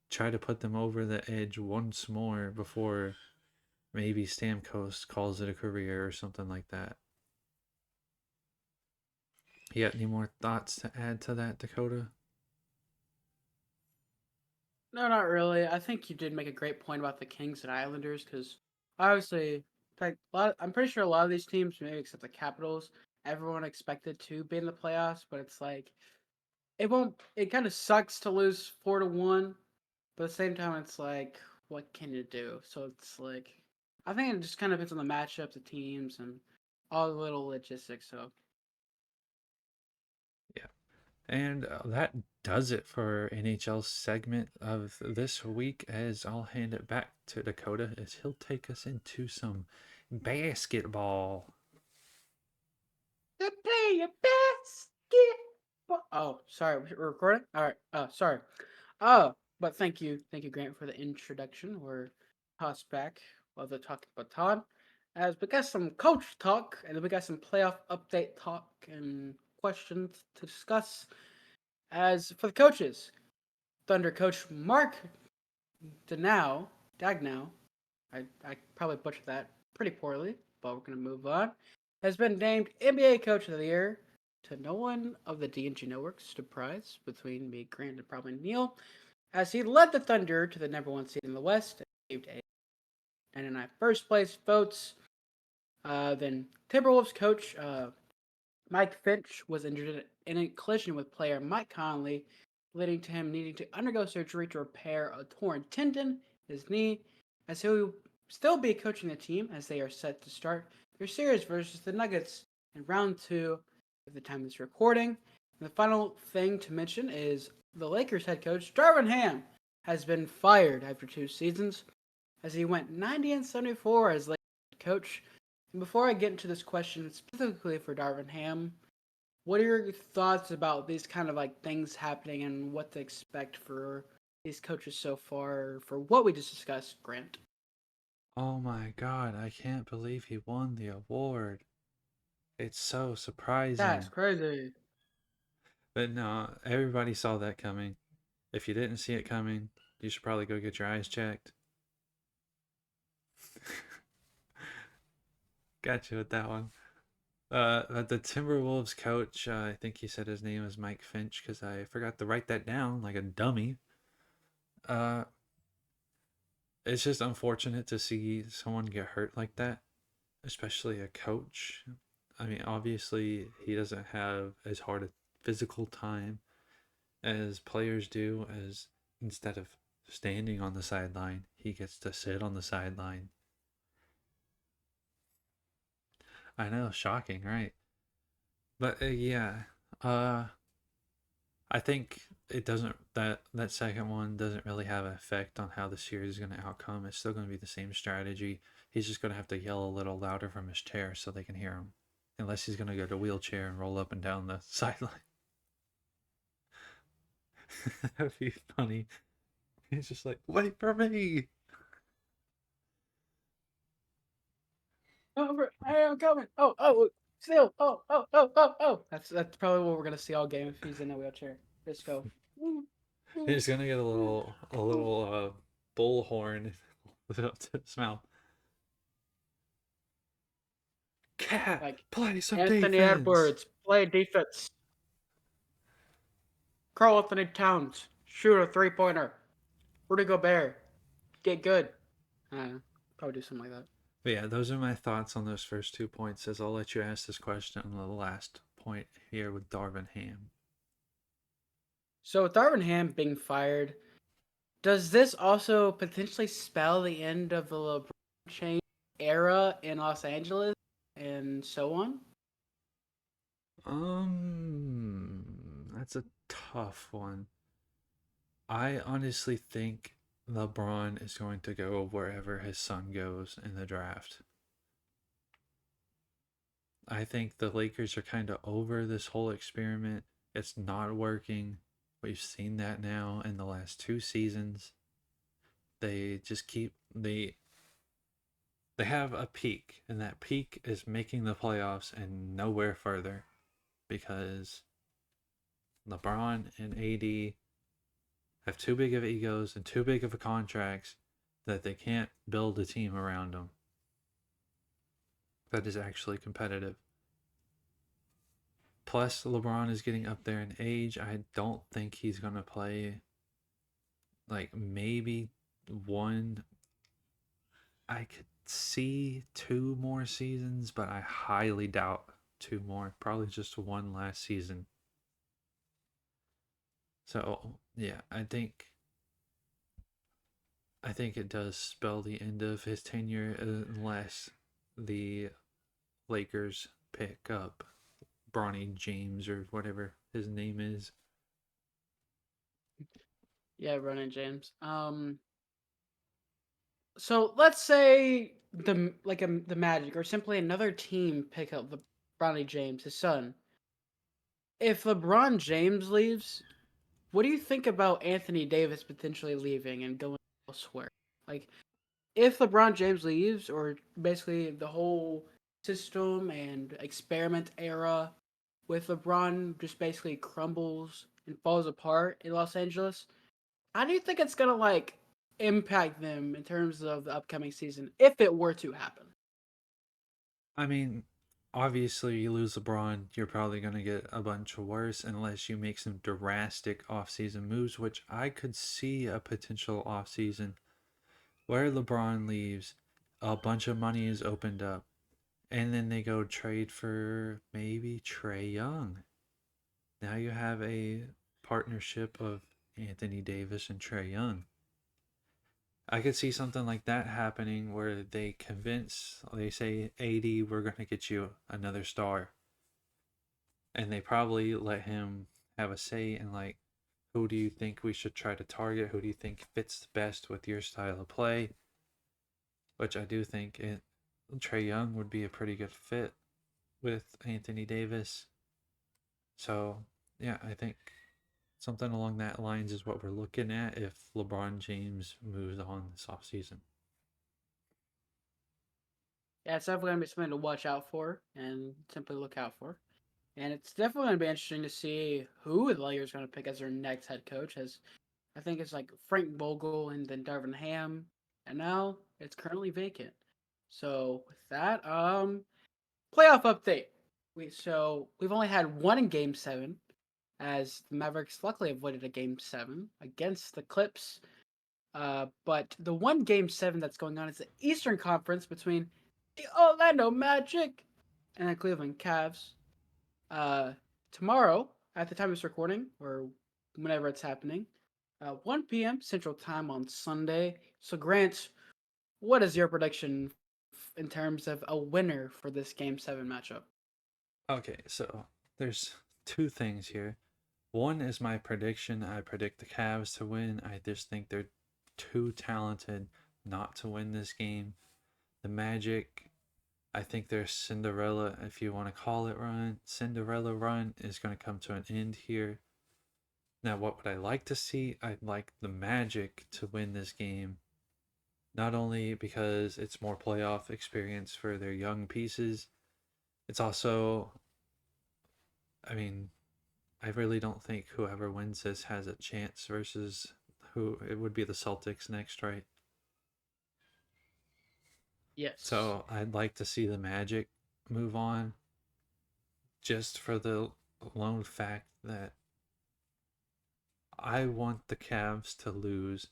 try to put them over the edge once more before maybe Stamkos calls it a career or something like that. You got any more thoughts to add to that, Dakota? No, not really. I think you did make a great point about the Kings and Islanders because obviously, like I'm pretty sure a lot of these teams, maybe except the Capitals, everyone expected to be in the playoffs, but it's like it won't. It kind of sucks to lose 4-1, but at the same time, it's like what can you do? So it's like I think it just kind of depends on the matchup, the teams, and all the little logistics. So Yeah. And that does it for NHL segment of this week, as I'll hand it back to Dakota as he'll take us into some basketball. to play your basketball. Oh, sorry, we're recording. All right. Oh, sorry. Oh, but thank you, Grant, for the introduction. We're tossed back while they're talking about Todd, as we got some coach talk, and then we got some playoff update talk and questions to discuss. As for the coaches, Thunder coach Mark Danow, Dagnow, I probably butchered that pretty poorly, but we're gonna move on. Has been named NBA Coach of the Year to no one of the D&G Network's surprise between me, Grant, and probably Neil, as he led the Thunder to the number 1 seed in the West and achieved a 99 first place votes. Then Timberwolves coach Mike Finch was injured in a collision with player Mike Conley, leading to him needing to undergo surgery to repair a torn tendon in his knee, as he will still be coaching the team as they are set to start their series versus the Nuggets in round 2 at the time of this recording. And the final thing to mention is the Lakers head coach Darvin Ham has been fired after 2 seasons, as he went 90-74 as Lakers head coach. And before I get into this question specifically for Darvin Ham, what are your thoughts about these kind of like things happening and what to expect for these coaches so far for what we just discussed, Grant? Oh my god, I can't believe he won the award. It's so That's surprising. crazy. But no, everybody saw that coming. If you didn't see it coming, you should probably go get your eyes checked. Got you with that one. The Timberwolves coach, I think he said his name is Mike Finch because I forgot to write that down like a dummy. Uh, it's just unfortunate to see someone get hurt like that, especially a coach. I mean, obviously, he doesn't have as hard a physical time as players do, as instead of standing on the sideline, he gets to sit on the sideline. I know, shocking, right? But yeah, uh, I think it doesn't that second one doesn't really have an effect on how the series is going to outcome. It's still going to be the same strategy. He's just going to have to yell a little louder from his chair so they can hear him, unless he's going to go to wheelchair and roll up and down the sideline. That'd be funny. He's just like, wait for me. Over, I am coming. Oh, still. Oh. That's probably what we're gonna see all game if he's in a wheelchair. Just go. He's gonna get a little bullhorn up to his mouth. Cat, Like play some Anthony defense. Edwards, play defense. Carl Anthony Towns, shoot a 3-pointer. Rudy Gobert, get good. I don't know. Probably do something like that. But yeah, those are my thoughts on those first 2 points. As I'll let you ask this question on the last point here with Darvin Ham. So with Darvin Ham being fired, does this also potentially spell the end of the LeBron James era in Los Angeles and so on? That's a tough one. I honestly think LeBron is going to go wherever his son goes in the draft. I think the Lakers are kind of over this whole experiment. It's not working. We've seen that now in the last 2 seasons. They just keep they have a peak, and that peak is making the playoffs and nowhere further because LeBron and AD have too big of egos and too big of a contracts that they can't build a team around them that is actually competitive. Plus, LeBron is getting up there in age. I don't think he's going to play like maybe one. I could see 2 more seasons, but I highly doubt 2 more. Probably just one last season. So, yeah, I think it does spell the end of his tenure unless the Lakers pick up Bronny James or whatever his name is. Yeah, Ronan James. So let's say the Magic or simply another team pick up the Bronny James, his son. If LeBron James leaves, what do you think about Anthony Davis potentially leaving and going elsewhere? Like, if LeBron James leaves, or basically the whole system and experiment era with LeBron just basically crumbles and falls apart in Los Angeles, how do you think it's gonna like impact them in terms of the upcoming season if it were to happen? I mean, obviously, you lose LeBron, you're probably going to get a bunch worse unless you make some drastic offseason moves, which I could see a potential offseason where LeBron leaves, a bunch of money is opened up, and then they go trade for maybe Trey Young. Now you have a partnership of Anthony Davis and Trey Young. I could see something like that happening where they say, AD, we're going to get you another star. And they probably let him have a say in, like, who do you think we should try to target? Who do you think fits best with your style of play? Which I do think Trey Young would be a pretty good fit with Anthony Davis. So, yeah, I think something along that lines is what we're looking at if LeBron James moves on this offseason. Yeah, it's definitely gonna be something to watch out for and simply look out for. And it's definitely gonna be interesting to see who the Lakers gonna pick as their next head coach. As I think it's like Frank Vogel and then Darvin Ham, and now it's currently vacant. So with that, playoff update. We've only had one in Game 7, as the Mavericks luckily avoided a Game 7 against the Clips. But the one Game 7 that's going on is the Eastern Conference between the Orlando Magic and the Cleveland Cavs. Uh, Tomorrow, at the time of this recording, or whenever it's happening, 1 p.m. Central Time on Sunday. So, Grant, what is your prediction in terms of a winner for this Game 7 matchup? Okay, so there's two things here. One is my prediction. I predict the Cavs to win. I just think they're too talented not to win this game. The Magic, I think their Cinderella, if you want to call it Cinderella run is going to come to an end here. Now, what would I like to see? I'd like the Magic to win this game, not only because it's more playoff experience for their young pieces, it's also, I mean, I really don't think whoever wins this has a chance versus who it would be the Celtics next, right? Yes. So I'd like to see the Magic move on just for the lone fact that I want the Cavs to lose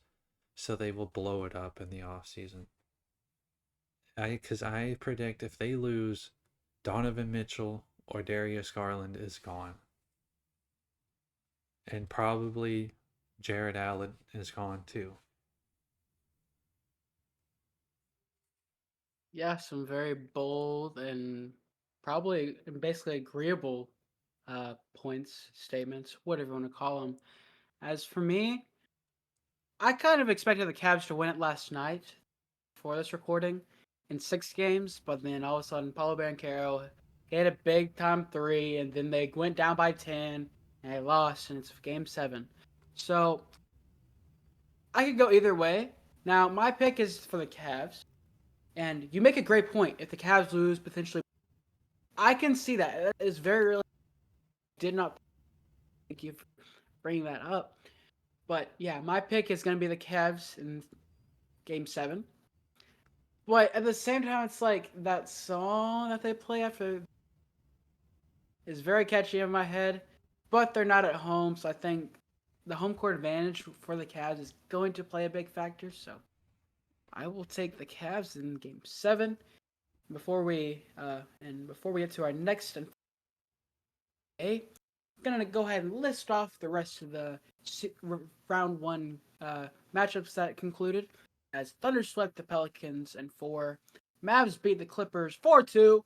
so they will blow it up in the offseason. Because I predict if they lose, Donovan Mitchell or Darius Garland is gone. And probably Jared Allen is gone too. Yeah, some very bold and probably and basically agreeable points, statements, whatever you want to call them. As for me, I kind of expected the Cavs to win it last night before this recording in 6 games, but then all of a sudden, Paulo Banchero hit a big time three, and then they went down by 10 and they lost, and it's Game 7. So I could go either way. Now, my pick is for the Cavs, and you make a great point. If the Cavs lose, potentially, I can see that. That is very real. Did not thank you for bringing that up. But yeah, my pick is going to be the Cavs in Game 7. But at the same time, it's like that song that they play after is very catchy in my head. But they're not at home, so I think the home court advantage for the Cavs is going to play a big factor. So I will take the Cavs in Game 7. Before we get to our next and I'm gonna go ahead and list off the rest of the round one matchups that concluded as Thunder swept the Pelicans in 4. Mavs beat the Clippers 4-2.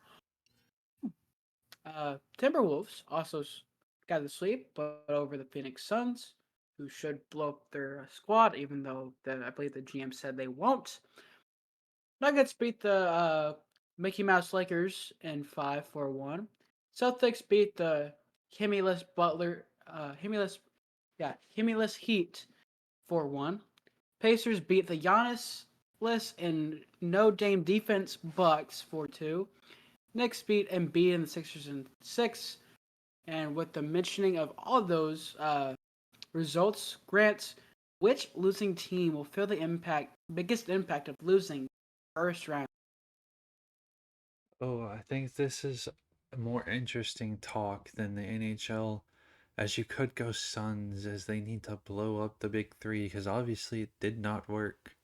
Timberwolves also got the sweep, but over the Phoenix Suns, who should blow up their squad, even though I believe the GM said they won't. Nuggets beat the Mickey Mouse Lakers in 5-1. Celtics beat the Himulus Butler, Himulus Heat 4-1. Pacers beat the Giannis-less and no Dame defense Bucks 4-2. Knicks beat Embiid and the Sixers in 6. And with the mentioning of all those results, Grant, which losing team will feel the biggest impact of losing first round? Oh, I think this is a more interesting talk than the NHL, as you could go Suns as they need to blow up the big three because obviously it did not work.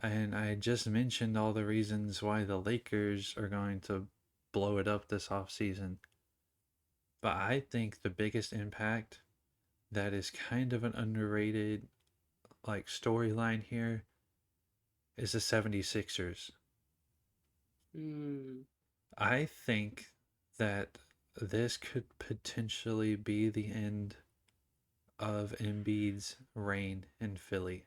And I just mentioned all the reasons why the Lakers are going to blow it up this offseason. But I think the biggest impact that is kind of an underrated like storyline here is the 76ers. Mm, I think that this could potentially be the end of Embiid's reign in Philly.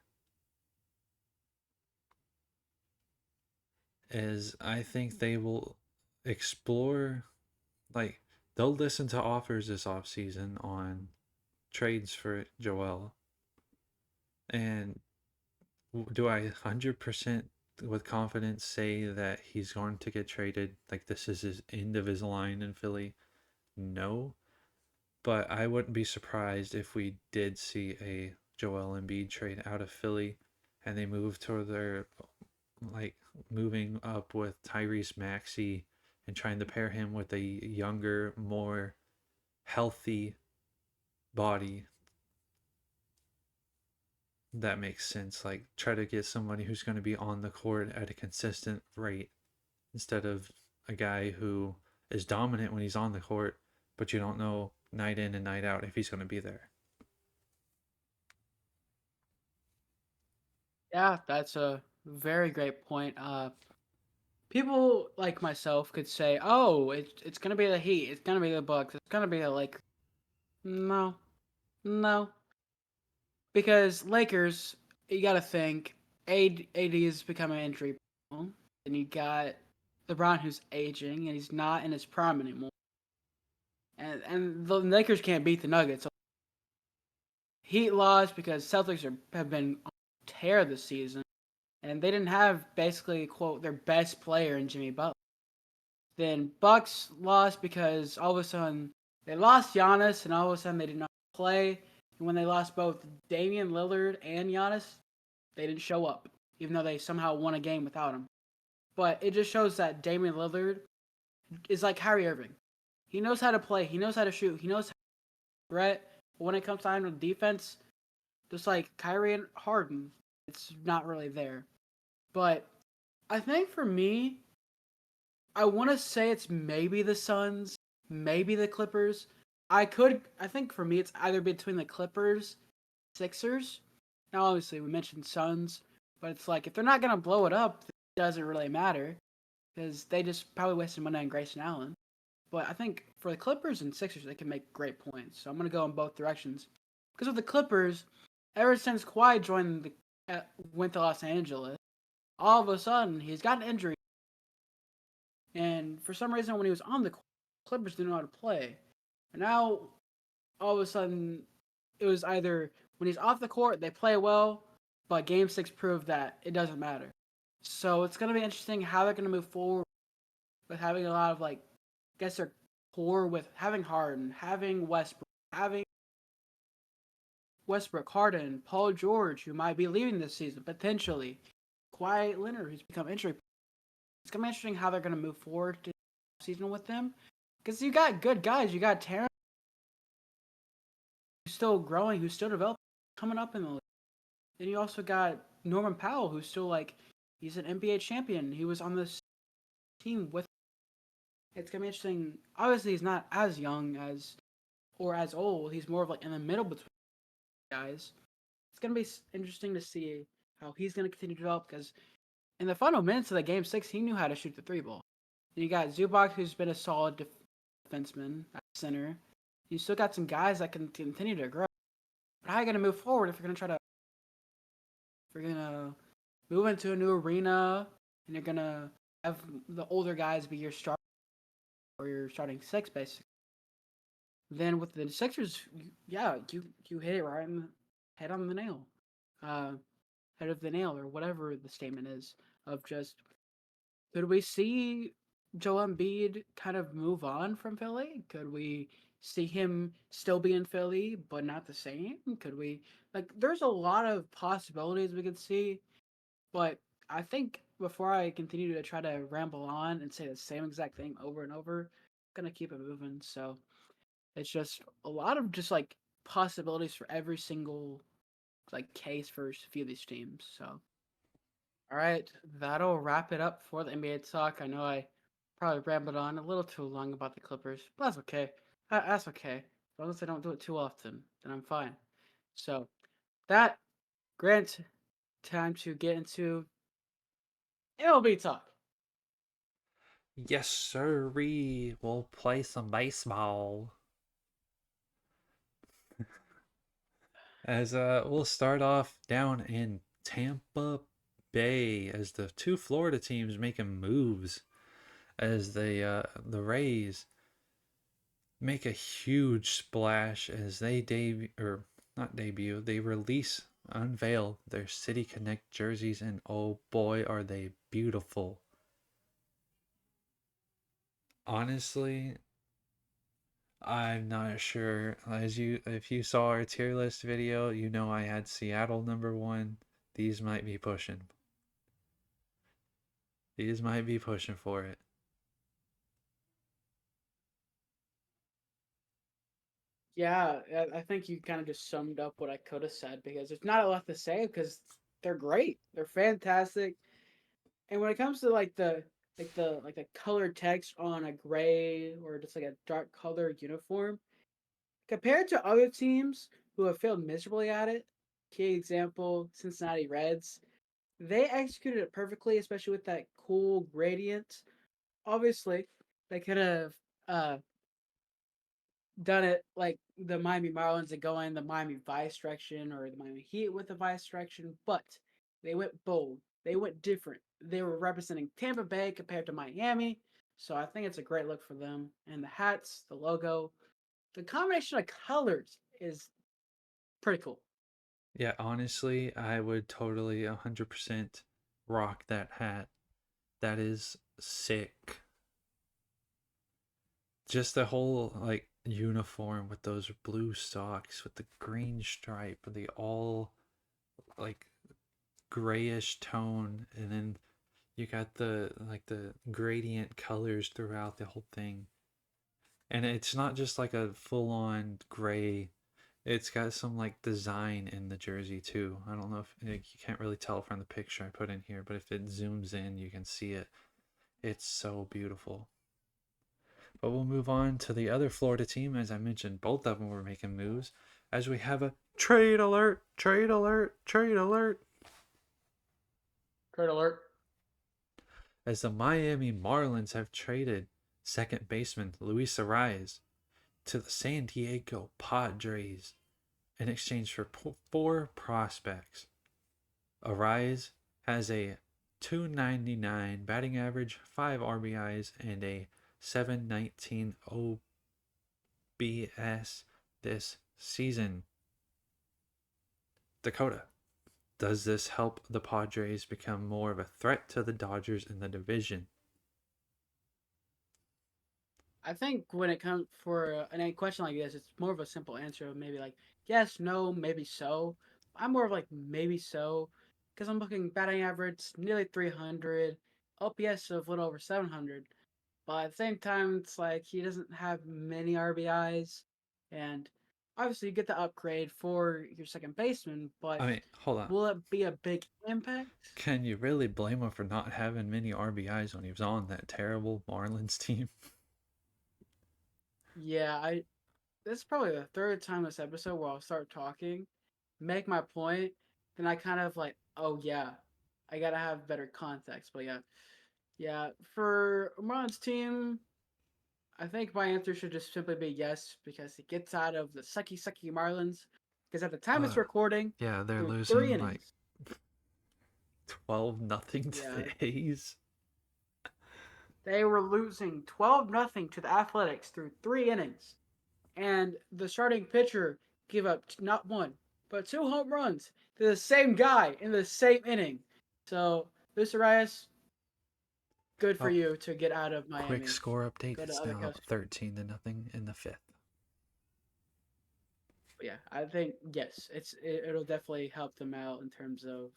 As I think they will explore, like, they'll listen to offers this offseason on trades for Joel. And do I 100% with confidence say that he's going to get traded? Like, this is his end of his line in Philly? No. But I wouldn't be surprised if we did see a Joel Embiid trade out of Philly and they move to their, like, moving up with Tyrese Maxey and trying to pair him with a younger, more healthy body. That makes sense. Like, try to get somebody who's going to be on the court at a consistent rate instead of a guy who is dominant when he's on the court, but you don't know night in and night out if he's going to be there. Yeah, that's a very great point. People like myself could say, "Oh, it's gonna be the Heat, it's gonna be the Bucks, it's gonna be the Lakers." No, no, because Lakers, you got to think AD is becoming injury prone, and you got LeBron who's aging and he's not in his prime anymore, and the Lakers can't beat the Nuggets. Heat lost because have been on tear this season, and they didn't have basically quote their best player in Jimmy Butler. Then Bucks lost because all of a sudden they lost Giannis, and all of a sudden they did not play. And when they lost both Damian Lillard and Giannis, they didn't show up, even though they somehow won a game without him. But it just shows that Damian Lillard is like Kyrie Irving. He knows how to play. He knows how to shoot. He knows how to threat. But when it comes time to defense, just like Kyrie and Harden, it's not really there. But I think for me, I want to say it's maybe the Suns, maybe the Clippers. I think for me, it's either between the Clippers, Sixers. Now, obviously, we mentioned Suns, but it's like if they're not going to blow it up, it doesn't really matter because they just probably wasted money on Grayson Allen. But I think for the Clippers and Sixers, they can make great points. So I'm going to go in both directions. Because with the Clippers, ever since Kawhi went to Los Angeles, all of a sudden he's got an injury, and for some reason when he was on the Clippers didn't know how to play, and now all of a sudden it was either when he's off the court they play well, but Game 6 proved that it doesn't matter. So it's going to be interesting how they're going to move forward with having a lot of like, I guess they're core with having Harden, having Westbrook, Harden, Paul George, who might be leaving this season potentially, Kawhi Leonard, who's become injury. It's gonna be interesting how they're gonna move forward to the season with them, because you got good guys. You got Terrence, who's still growing, who's still developing, coming up in the league. Then you also got Norman Powell, who's still like he's an NBA champion. He was on this team with. It's gonna be interesting. Obviously, he's not as young as or as old. He's more of like in the middle between guys. It's gonna be interesting to see how he's gonna continue to develop because in the final minutes of the Game 6, he knew how to shoot the three ball. And you got Zubac, who's been a solid defenseman at center. You still got some guys that can continue to grow. But how are you going to move forward if you're going to move into a new arena and you're going to have the older guys be your start or your starting six, basically? Then with the Sixers, you hit it right in the head on the nail. Head of the nail, or whatever the statement is, of just could we see Joel Embiid kind of move on from Philly? Could we see him still be in Philly but not the same? Could we there's a lot of possibilities we could see, but I think before I continue to try to ramble on and say the same exact thing over and over, I'm gonna keep it moving. So it's just a lot of just like possibilities for every single like case for a few of these teams. So all right, that'll wrap it up for the NBA talk. I know I probably rambled on a little too long about the Clippers, but that's okay. That's okay. As long as I don't do it too often, then I'm fine. So, that, Grant, time to get into MLB talk. Yes, sir. We'll play some baseball. As we'll start off down in Tampa Bay as the two Florida teams making moves as the Rays make a huge splash as they debut or not debut, they unveil their City Connect jerseys, and oh boy are they beautiful. Honestly, I'm not sure. If you saw our tier list video, you know I had Seattle number one. These might be pushing. These might be pushing for it. Yeah, I think you kind of just summed up what I could have said because there's not a lot to say because they're great. They're fantastic. And when it comes to like the like the colored text on a gray or just like a dark color uniform compared to other teams who have failed miserably at it. Key example: Cincinnati Reds. They executed it perfectly, especially with that cool gradient. Obviously, they could have uh, done it like the Miami Marlins and go in the Miami Vice direction or the Miami Heat with the Vice direction, but they went bold. They went different. They were representing Tampa Bay compared to Miami, so I think it's a great look for them. And the hats, the logo, the combination of colors is pretty cool. Yeah, honestly, I would totally 100% rock that hat. That is sick. Just the whole like uniform with those blue socks with the green stripe, the all like grayish tone, and then you got the gradient colors throughout the whole thing. And it's not just like a full on gray. It's got some like design in the jersey too. I don't know if like, you can't really tell from the picture I put in here, but if it zooms in, you can see it. It's so beautiful. But we'll move on to the other Florida team. As I mentioned, both of them were making moves. As we have a trade alert, trade alert, trade alert. Trade alert. As the Miami Marlins have traded second baseman Luis Arraez to the San Diego Padres in exchange for four prospects. Arraez has a 299 batting average, 5 RBIs, and a 719 OBS this season. Dakota, does this help the Padres become more of a threat to the Dodgers in the division? I think when it comes for a question like this, it's more of a simple answer of maybe like yes, no, maybe so. I'm more of like maybe so because I'm looking batting average nearly 300, OPS of a little over 700. But at the same time, it's like he doesn't have many RBIs, and obviously you get the upgrade for your second baseman. But I mean, hold on. will it be a big impact? Can you really blame him for not having many RBIs when he was on that terrible Marlins team? Yeah, I this is probably the third time this episode where I'll start talking, make my point, then I kind of like, oh yeah, I gotta have better context. But yeah, yeah, for Marlon's team, I think my answer should just simply be yes because he gets out of the sucky Marlins. Because at the time it's Uh, recording, yeah, they're through three losing like innings. 12 nothing to Yeah, the A's. they were losing 12-0 to the Athletics through 3 innings. And the starting pitcher gave up not one, but 2 home runs to the same guy in the same inning. So, Luis Arias, good for Oh, you to get out of quick Miami. score update. Go to It's other now coast. 13 to nothing in the fifth. But yeah, I think yes, it'll definitely help them out in terms of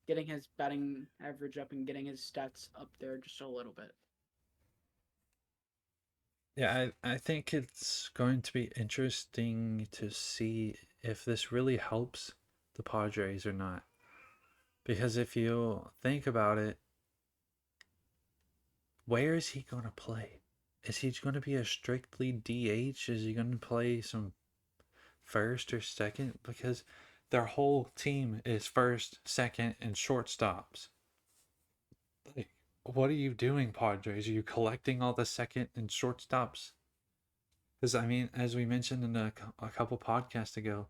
getting his batting average up and getting his stats up there just a little bit. Yeah, I think it's going to be interesting to see if this really helps the Padres or not. Because if you think about it, where is he going to play? Is he going to be a strictly DH? Is he going to play some first or second? Because their whole team is first, second, and shortstops. Like, what are you doing, Padres? Are you collecting all the second and shortstops? Because, I mean, as we mentioned in a couple podcasts ago,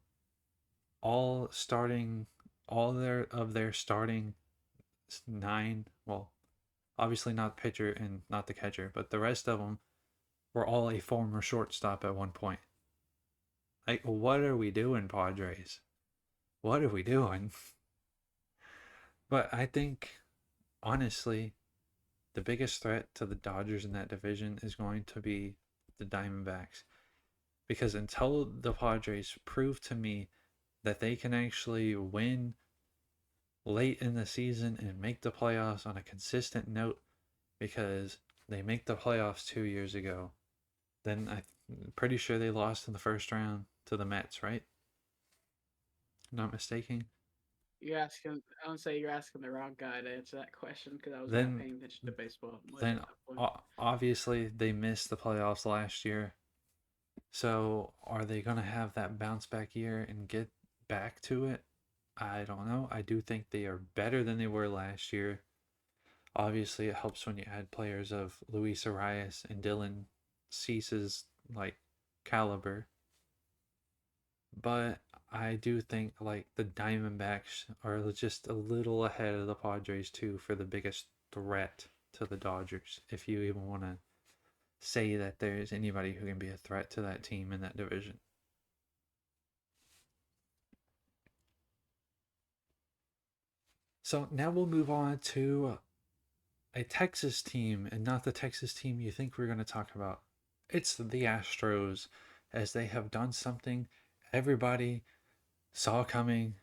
all starting, all their starting nine, well, obviously not pitcher and not the catcher, but the rest of them were all a former shortstop at one point. Like, what are we doing, Padres? What are we doing? But I think, honestly, the biggest threat to the Dodgers in that division is going to be the Diamondbacks. Because until the Padres prove to me that they can actually win late in the season and make the playoffs on a consistent note, because they make the playoffs 2 years ago, then I'm pretty sure they lost in the first round to the Mets, right? Not mistaken. You're asking. I don't say you're asking the wrong guy to answer that question because I was not Then paying attention to baseball much then at that point. obviously they missed the playoffs last year. So are they going to have that bounce back year and get back to it? I don't know. I do think they are better than they were last year. Obviously, it helps when you add players of Luis Arias and Dylan Cease's like caliber. But I do think like the Diamondbacks are just a little ahead of the Padres too for the biggest threat to the Dodgers. If you even want to say that there's anybody who can be a threat to that team in that division. So now we'll move on to a Texas team, and not the Texas team you think we're going to talk about. It's the Astros, as they have done something everybody saw coming.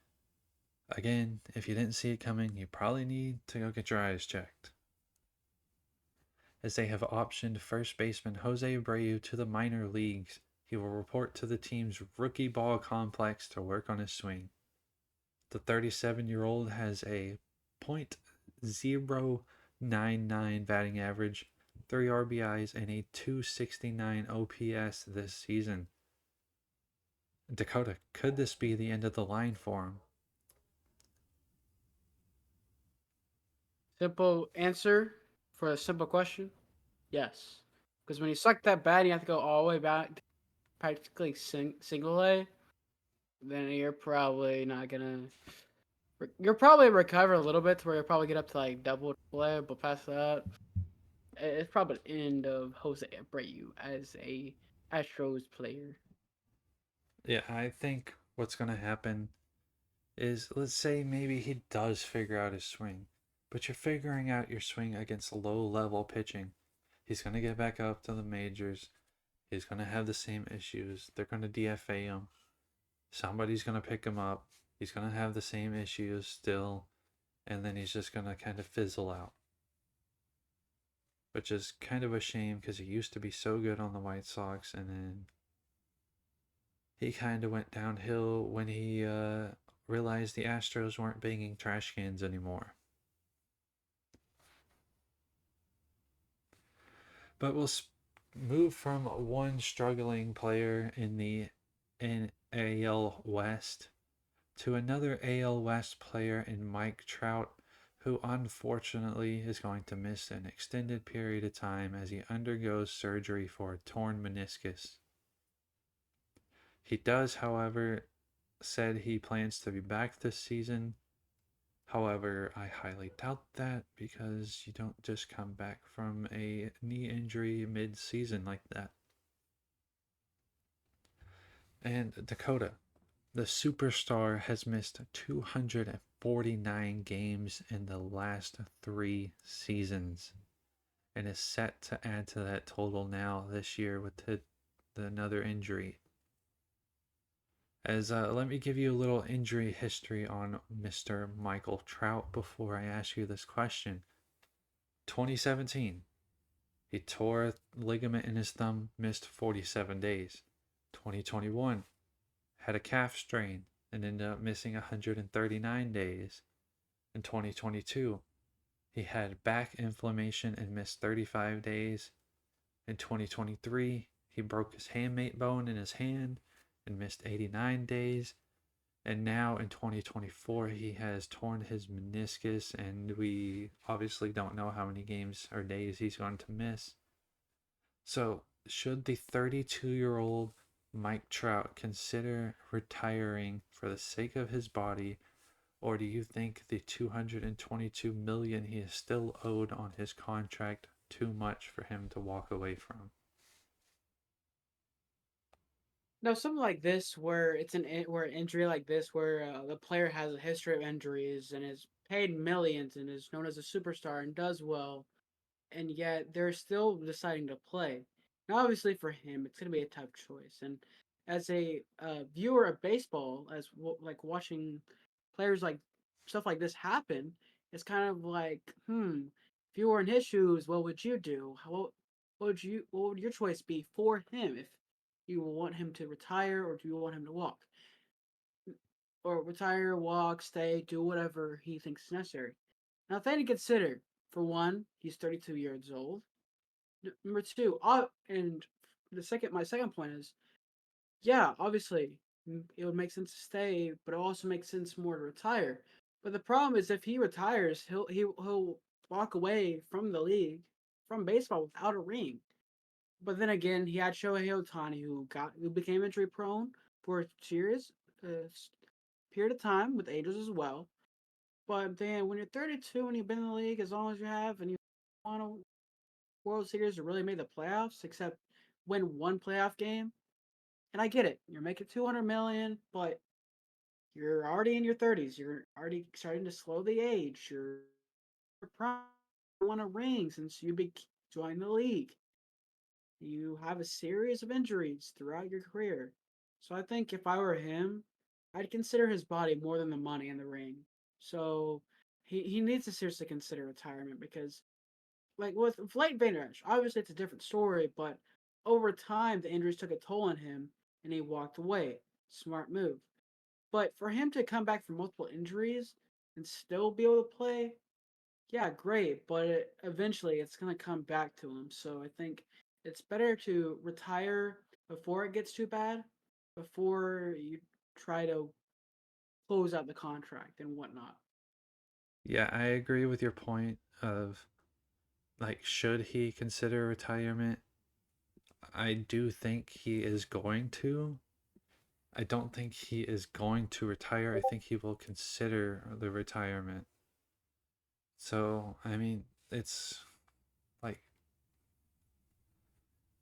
Again, if you didn't see it coming, you probably need to go get your eyes checked. As they have optioned first baseman Jose Abreu to the minor leagues, he will report to the team's rookie ball complex to work on his swing. The 37-year-old has a .099 batting average, 3 RBIs, and a 269 OPS this season. Dakota, could this be the end of the line for him? Simple answer for a simple question: yes. Because when you suck that bad, you have to go all the way back to practically single A. Then you're probably not gonna. You'll probably recover a little bit to where you'll probably get up to like double A, but past that, it's probably the end of Jose Abreu as a Astros player. Yeah, I think what's going to happen is, let's say maybe he does figure out his swing, but you're figuring out your swing against low level pitching. He's going to get back up to the majors. He's going to have the same issues. They're going to DFA him. Somebody's going to pick him up. He's going to have the same issues still. And then he's just going to kind of fizzle out. Which is kind of a shame because he used to be so good on the White Sox. And then he kind of went downhill when he realized the Astros weren't banging trash cans anymore. But we'll move from one struggling player in the AL West to another AL West player in Mike Trout, who unfortunately is going to miss an extended period of time as he undergoes surgery for a torn meniscus. He does, however, said he plans to be back this season. However, I highly doubt that because you don't just come back from a knee injury mid-season like that. And Dakota, the superstar, has missed 249 games in the last 3 seasons and is set to add to that total now this year with another injury. Let me give you a little injury history on Mr. Michael Trout before I ask you this question. 2017, he tore a ligament in his thumb, missed 47 days. 2021, had a calf strain and ended up missing 139 days. In 2022, he had back inflammation and missed 35 days. In 2023, he broke his handmate bone in his hand and missed 89 days. And now in 2024, he has torn his meniscus, and we obviously don't know how many games or days he's going to miss. So, should the 32-year-old Mike Trout consider retiring for the sake of his body, or do you think the $222 million he is still owed on his contract too much for him to walk away from? No, something like this where it's where an injury like this where the player has a history of injuries and is paid millions and is known as a superstar and does well, and yet they're still deciding to play. Now, obviously, for him, it's going to be a tough choice. And as a viewer of baseball, as like watching players like stuff like this happen, it's kind of like, if you were in his shoes, what would you do? What would your choice be for him if you want him to retire or do you want him to walk? or retire, walk, stay, do whatever he thinks is necessary. Now, thing to consider: for one, he's 32 years old. Number two, and my second point is, yeah, obviously, it would make sense to stay, but it also makes sense more to retire. But the problem is, if he retires, he'll walk away from the league, from baseball, without a ring. But then again, he had Shohei Ohtani, who became injury prone for a serious uh, period of time with the Angels as well. But then, when you're 32 and you've been in the league as long as you have, and you won a World Series to really make the playoffs, except win one playoff game, and I get it, you're making 200 million, but you're already in your 30s. You're already starting to slow the age. You're prime. You won a ring since joined the league. You have a series of injuries throughout your career. So I think if I were him, I'd consider his body more than the money in the ring. So he needs to seriously consider retirement because, like with Vlad Vander, obviously it's a different story, but over time the injuries took a toll on him and he walked away. Smart move. But for him to come back from multiple injuries and still be able to play, yeah, great. But eventually it's going to come back to him. So I think it's better to retire before it gets too bad, before you try to close out the contract and whatnot. Yeah, I agree with your point of like, should he consider retirement? I do think he is going to. I don't think he is going to retire. I think he will consider the retirement. So, I mean, it's like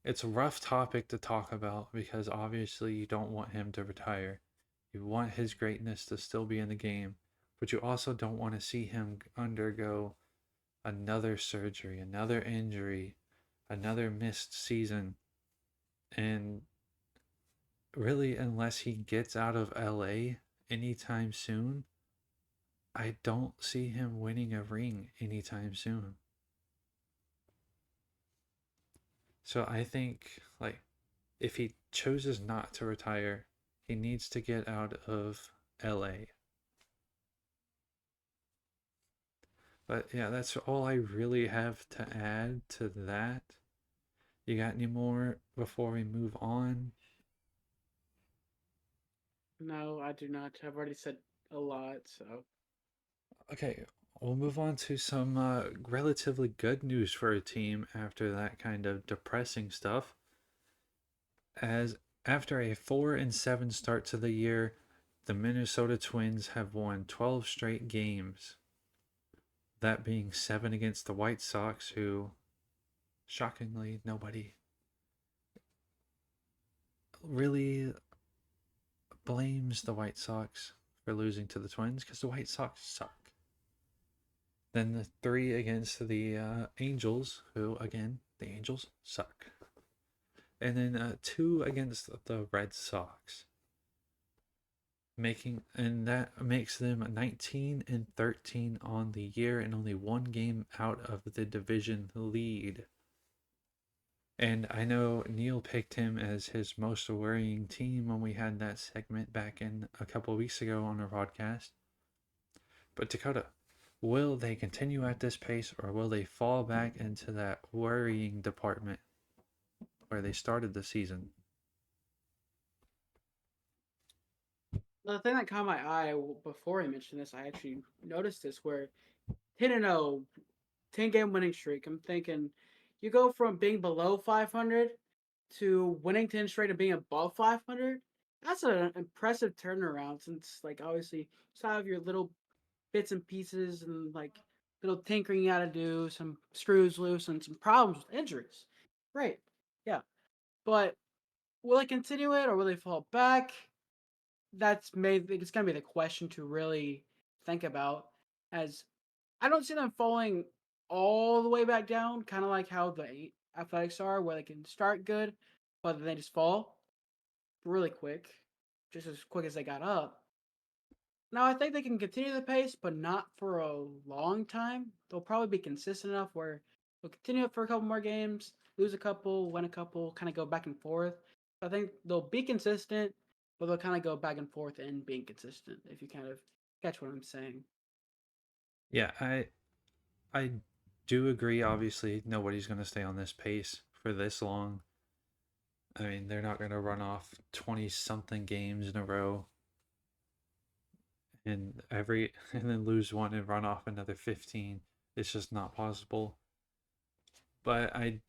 it's a rough topic to talk about because obviously you don't want him to retire. You want his greatness to still be in the game, but you also don't want to see him undergo another surgery, another injury, another missed season. And really, unless he gets out of LA anytime soon, I don't see him winning a ring anytime soon. So I think, like, if he chooses not to retire, he needs to get out of LA. But yeah, that's all I really have to add to that. You got any more before we move on? No, I do not. I've already said a lot, so. Okay, we'll move on to some relatively good news for a team after that kind of depressing stuff. As after a 4-7 start to the year, the Minnesota Twins have won 12 straight games. That being 7 against the White Sox, who shockingly nobody really blames the White Sox for losing to the Twins because the White Sox suck. Then the 3 against the Angels, who again, the Angels suck. And then 2 against the Red Sox. That makes them 19-13 on the year and only one game out of the division lead. And I know Neil picked him as his most worrying team when we had that segment back in a couple weeks ago on our podcast. But Dakota, will they continue at this pace or will they fall back into that worrying department where they started the season? The thing that caught my eye before I mentioned this, I actually noticed this where 10-0, 10-game winning streak. I'm thinking you go from being below 500 to winning 10 straight and being above 500. That's an impressive turnaround since, like, obviously, you still have your little bits and pieces and, like, little tinkering you gotta do, some screws loose, and some problems with injuries. Great. Yeah. But will they continue it or will they fall back? It's gonna be the question to really think about, as I don't see them falling all the way back down, kind of like how the Athletics are, where they can start good, but then they just fall really quick, just as quick as they got up. Now I think they can continue the pace, but not for a long time. They'll probably be consistent enough where they'll continue it for a couple more games, lose a couple, win a couple, kind of go back and forth. I think they'll be consistent, but they'll kind of go back and forth in being consistent. If you kind of catch what I'm saying. Yeah, I do agree. Obviously, nobody's going to stay on this pace for this long. I mean, they're not going to run off 20 something games in a row and and then lose one and run off another 15. It's just not possible. But I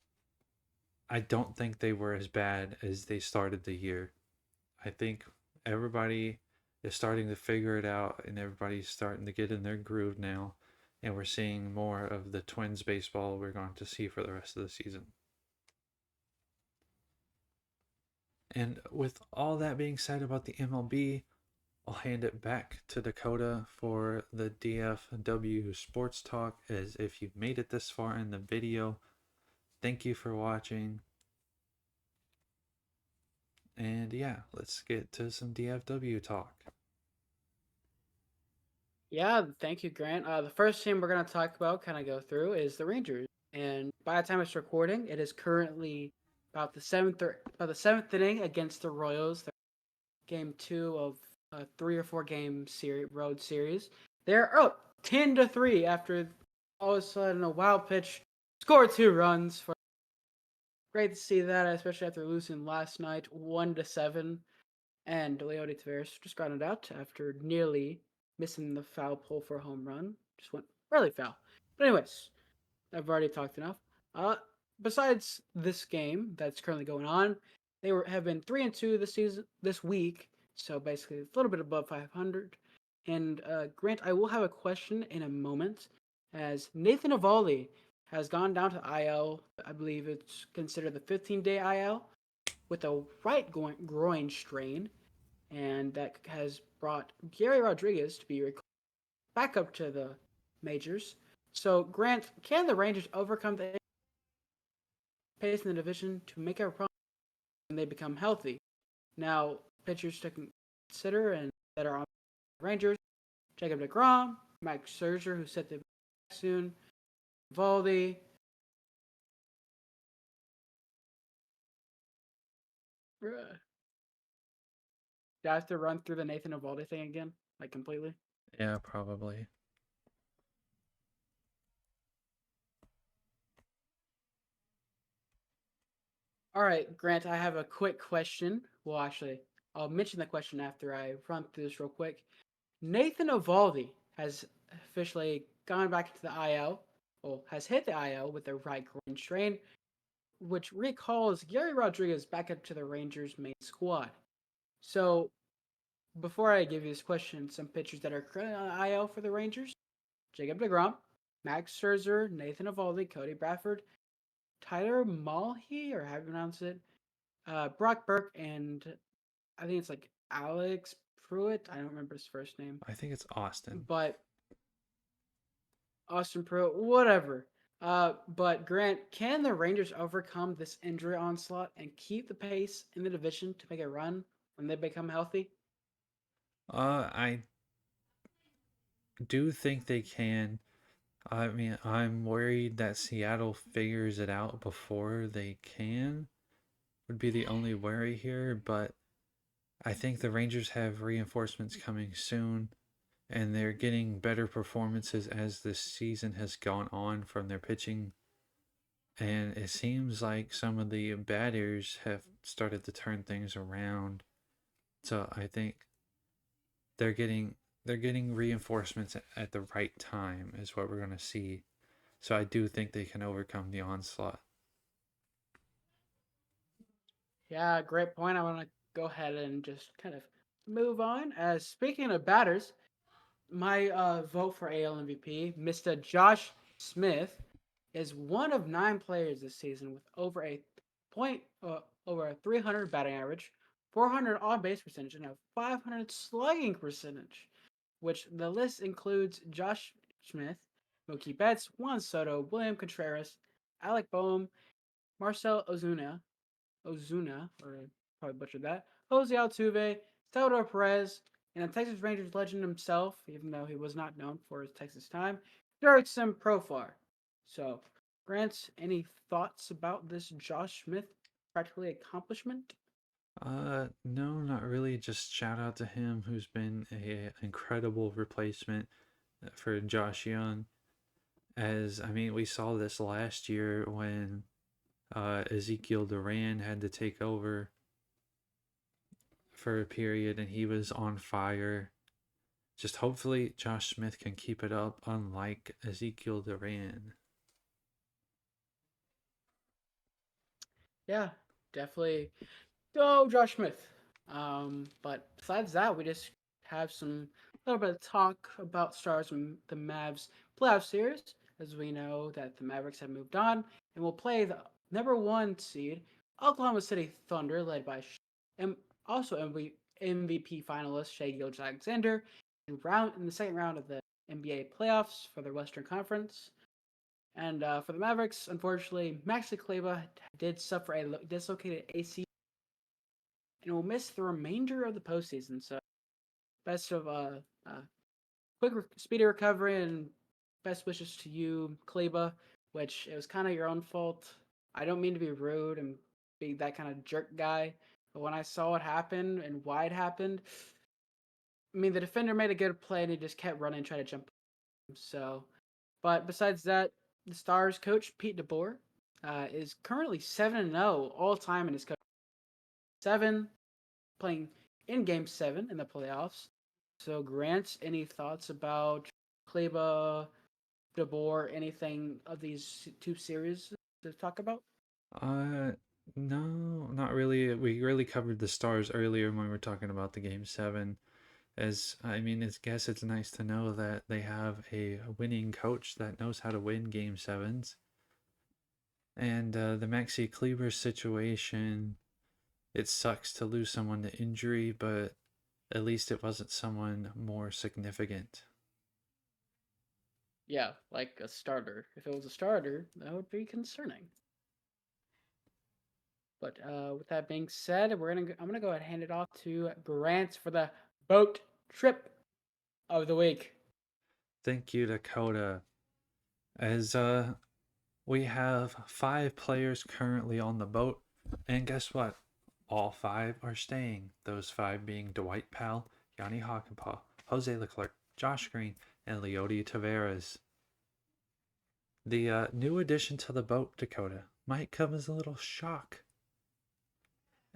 don't think they were as bad as they started the year. I think everybody is starting to figure it out and everybody's starting to get in their groove now. And we're seeing more of the Twins baseball we're going to see for the rest of the season. And with all that being said about the MLB, I'll hand it back to Dakota for the DFW Sports Talk. As if you've made it this far in the video, thank you for watching. And yeah, let's get to some DFW talk. Yeah, thank you, Grant. The first team we're going to talk about, kind of go through, is the Rangers. And by the time it's recording, it is currently about the seventh inning against the Royals. They're game 2 of a 3 or 4 game road series. They're up 10-3 after all of a sudden a wild pitch scored 2 runs. Great to see that, especially after losing last night 1-7. And Leody Taveras just grounded out after nearly missing the foul pole for a home run. Just went really foul. But anyways, I've already talked enough. Besides this game that's currently going on, have been 3-2 this week, so basically a little bit above 500. And Grant, I will have a question in a moment, as Nathan Eovaldi has gone down to IL. I believe it's considered the 15-day IL with a right groin strain, and that has brought Gary Rodriguez to be back up to the majors. So, Grant, can the Rangers overcome the pace in the division to make a run when they become healthy? Now, pitchers to consider and that are on the Rangers: Jacob DeGrom, Max Scherzer, who's set to be back soon, Valdi. Do I have to run through the Nathan Eovaldi thing again, like completely? Yeah, probably. All right, Grant, I have a quick question. Well, actually, I'll mention the question after I run through this real quick. Nathan Eovaldi has officially gone back into the IL, well, has hit the IL with a right groin strain, which recalls Gary Rodriguez back up to the Rangers' main squad. So, before I give you this question, some pitchers that are currently on IL for the Rangers: Jacob DeGrom, Max Scherzer, Nathan Eovaldi, Cody Bradford, Tyler Mulhey, or how do you pronounce it? Brock Burke, and I think it's like Alex Pruitt. I don't remember his first name, I think it's Austin. but Austin Pruitt, whatever. But Grant, can the Rangers overcome this injury onslaught and keep the pace in the division to make a run when they become healthy? I do think they can. I mean, I'm worried that Seattle figures it out before they can. Would be the only worry here, but I think the Rangers have reinforcements coming soon, and they're getting better performances as the season has gone on from their pitching. And it seems like some of the batters have started to turn things around. So I think they're getting reinforcements at the right time is what we're going to see. So I do think they can overcome the onslaught. Yeah, great point. I want to go ahead and just kind of move on. As speaking of batters, my vote for AL MVP, Mr. Josh Smith, is one of 9 players this season with over a 300 batting average, 400 on base percentage, and a 500 slugging percentage. Which the list includes Josh Smith, Mookie Betts, Juan Soto, William Contreras, Alec Boehm, Marcel Ozuna, or I probably butchered that, Jose Altuve, Salvador Perez, and the Texas Rangers legend himself, even though he was not known for his Texas time, Jurickson Profar. So, Grant, any thoughts about this Josh Smith practically accomplishment? No, not really. Just shout out to him, who's been a incredible replacement for Josh Young. As I mean, we saw this last year when Ezekiel Duran had to take over for a period, and he was on fire. Just hopefully Josh Smith can keep it up, unlike Ezekiel Duran. Yeah, definitely go Josh Smith. But besides that, we just have some little bit of talk about stars from the Mavs playoff series, as we know that the Mavericks have moved on and will play the number one seed Oklahoma City Thunder, led by and also MVP finalist Shai Gilgeous-Alexander in the second round of the NBA playoffs for the Western Conference. And for the Mavericks, unfortunately, Maxi Kleber did suffer a dislocated AC and will miss the remainder of the postseason. So, best of speedy recovery, and best wishes to you, Kleba. Which it was kind of your own fault. I don't mean to be rude and be that kind of jerk guy, but when I saw it happen and why it happened, I mean the defender made a good play and he just kept running, trying to jump. So, but besides that, the Stars coach Pete DeBoer is currently 7-0 all time in his coach. 7 playing in Game 7 in the playoffs. So, Grant, any thoughts about Kleba, DeBoer, anything of these two series to talk about? Uh, no, not really. We really covered the Stars earlier when we were talking about the Game 7. As I mean, I guess it's nice to know that they have a winning coach that knows how to win Game 7s. And the Maxi Kleber situation, it sucks to lose someone to injury, but at least it wasn't someone more significant. Yeah, like a starter. If it was a starter, that would be concerning. But with that being said, I'm gonna go ahead and hand it off to Grant for the boat trip of the week. Thank you, Dakota. As we have 5 players currently on the boat, and guess what? All 5 are staying. Those 5 being Dwight Powell, Yanni Hakanpää, Jose Leclerc, Josh Green, and Leody Taveras. The new addition to the boat, Dakota, might come as a little shock,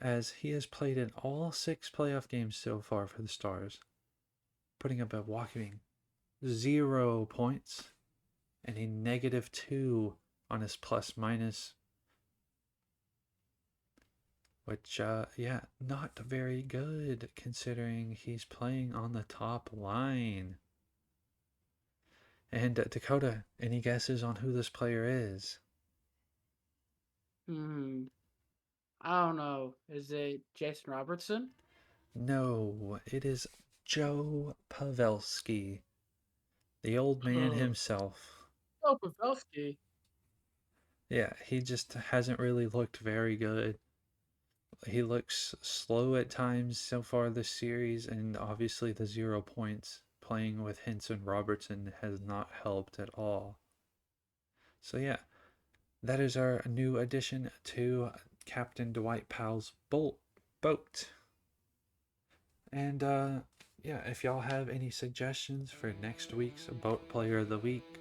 as he has played in all 6 playoff games so far for the Stars, putting up a whopping 0 points and a -2 on his plus minus, which, yeah, not very good considering he's playing on the top line. And Dakota, any guesses on who this player is? Hmm. I don't know. Is it Jason Robertson? No, it is Joe Pavelski, the old man Oh, himself. Pavelski. Yeah, he just hasn't really looked very good. He looks slow at times so far this series, and obviously the 0 points playing with Henson Robertson has not helped at all. So, yeah, that is our new addition to Captain Dwight Powell's boat. And, yeah, if y'all have any suggestions for next week's Boat Player of the Week,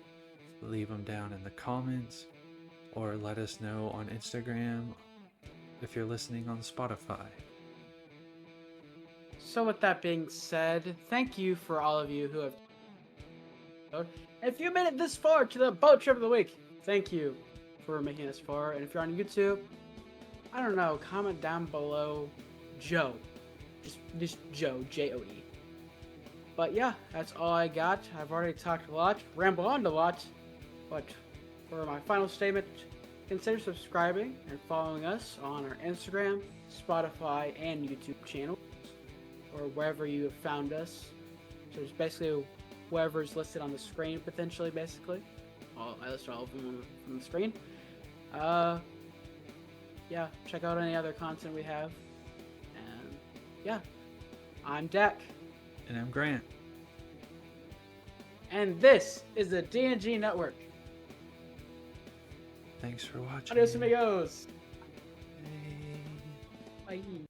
leave them down in the comments or let us know on Instagram if you're listening on Spotify. So, with that being said, thank you for all of you who have. If you made it this far to the boat trip of the week, thank you for making this far. And if you're on YouTube, I don't know, comment down below Joe. Just Joe, Joe. But yeah, that's all I got. I've already talked a lot, rambled on a lot. But for my final statement, consider subscribing and following us on our Instagram, Spotify, and YouTube channels, or wherever you have found us. So it's basically whoever's listed on the screen, potentially, basically. I listed all of them on the screen. Yeah, check out any other content we have. And yeah, I'm Dak. And I'm Grant. And this is the D&G Network. Thanks for watching. Adios, amigos. Hey. Bye.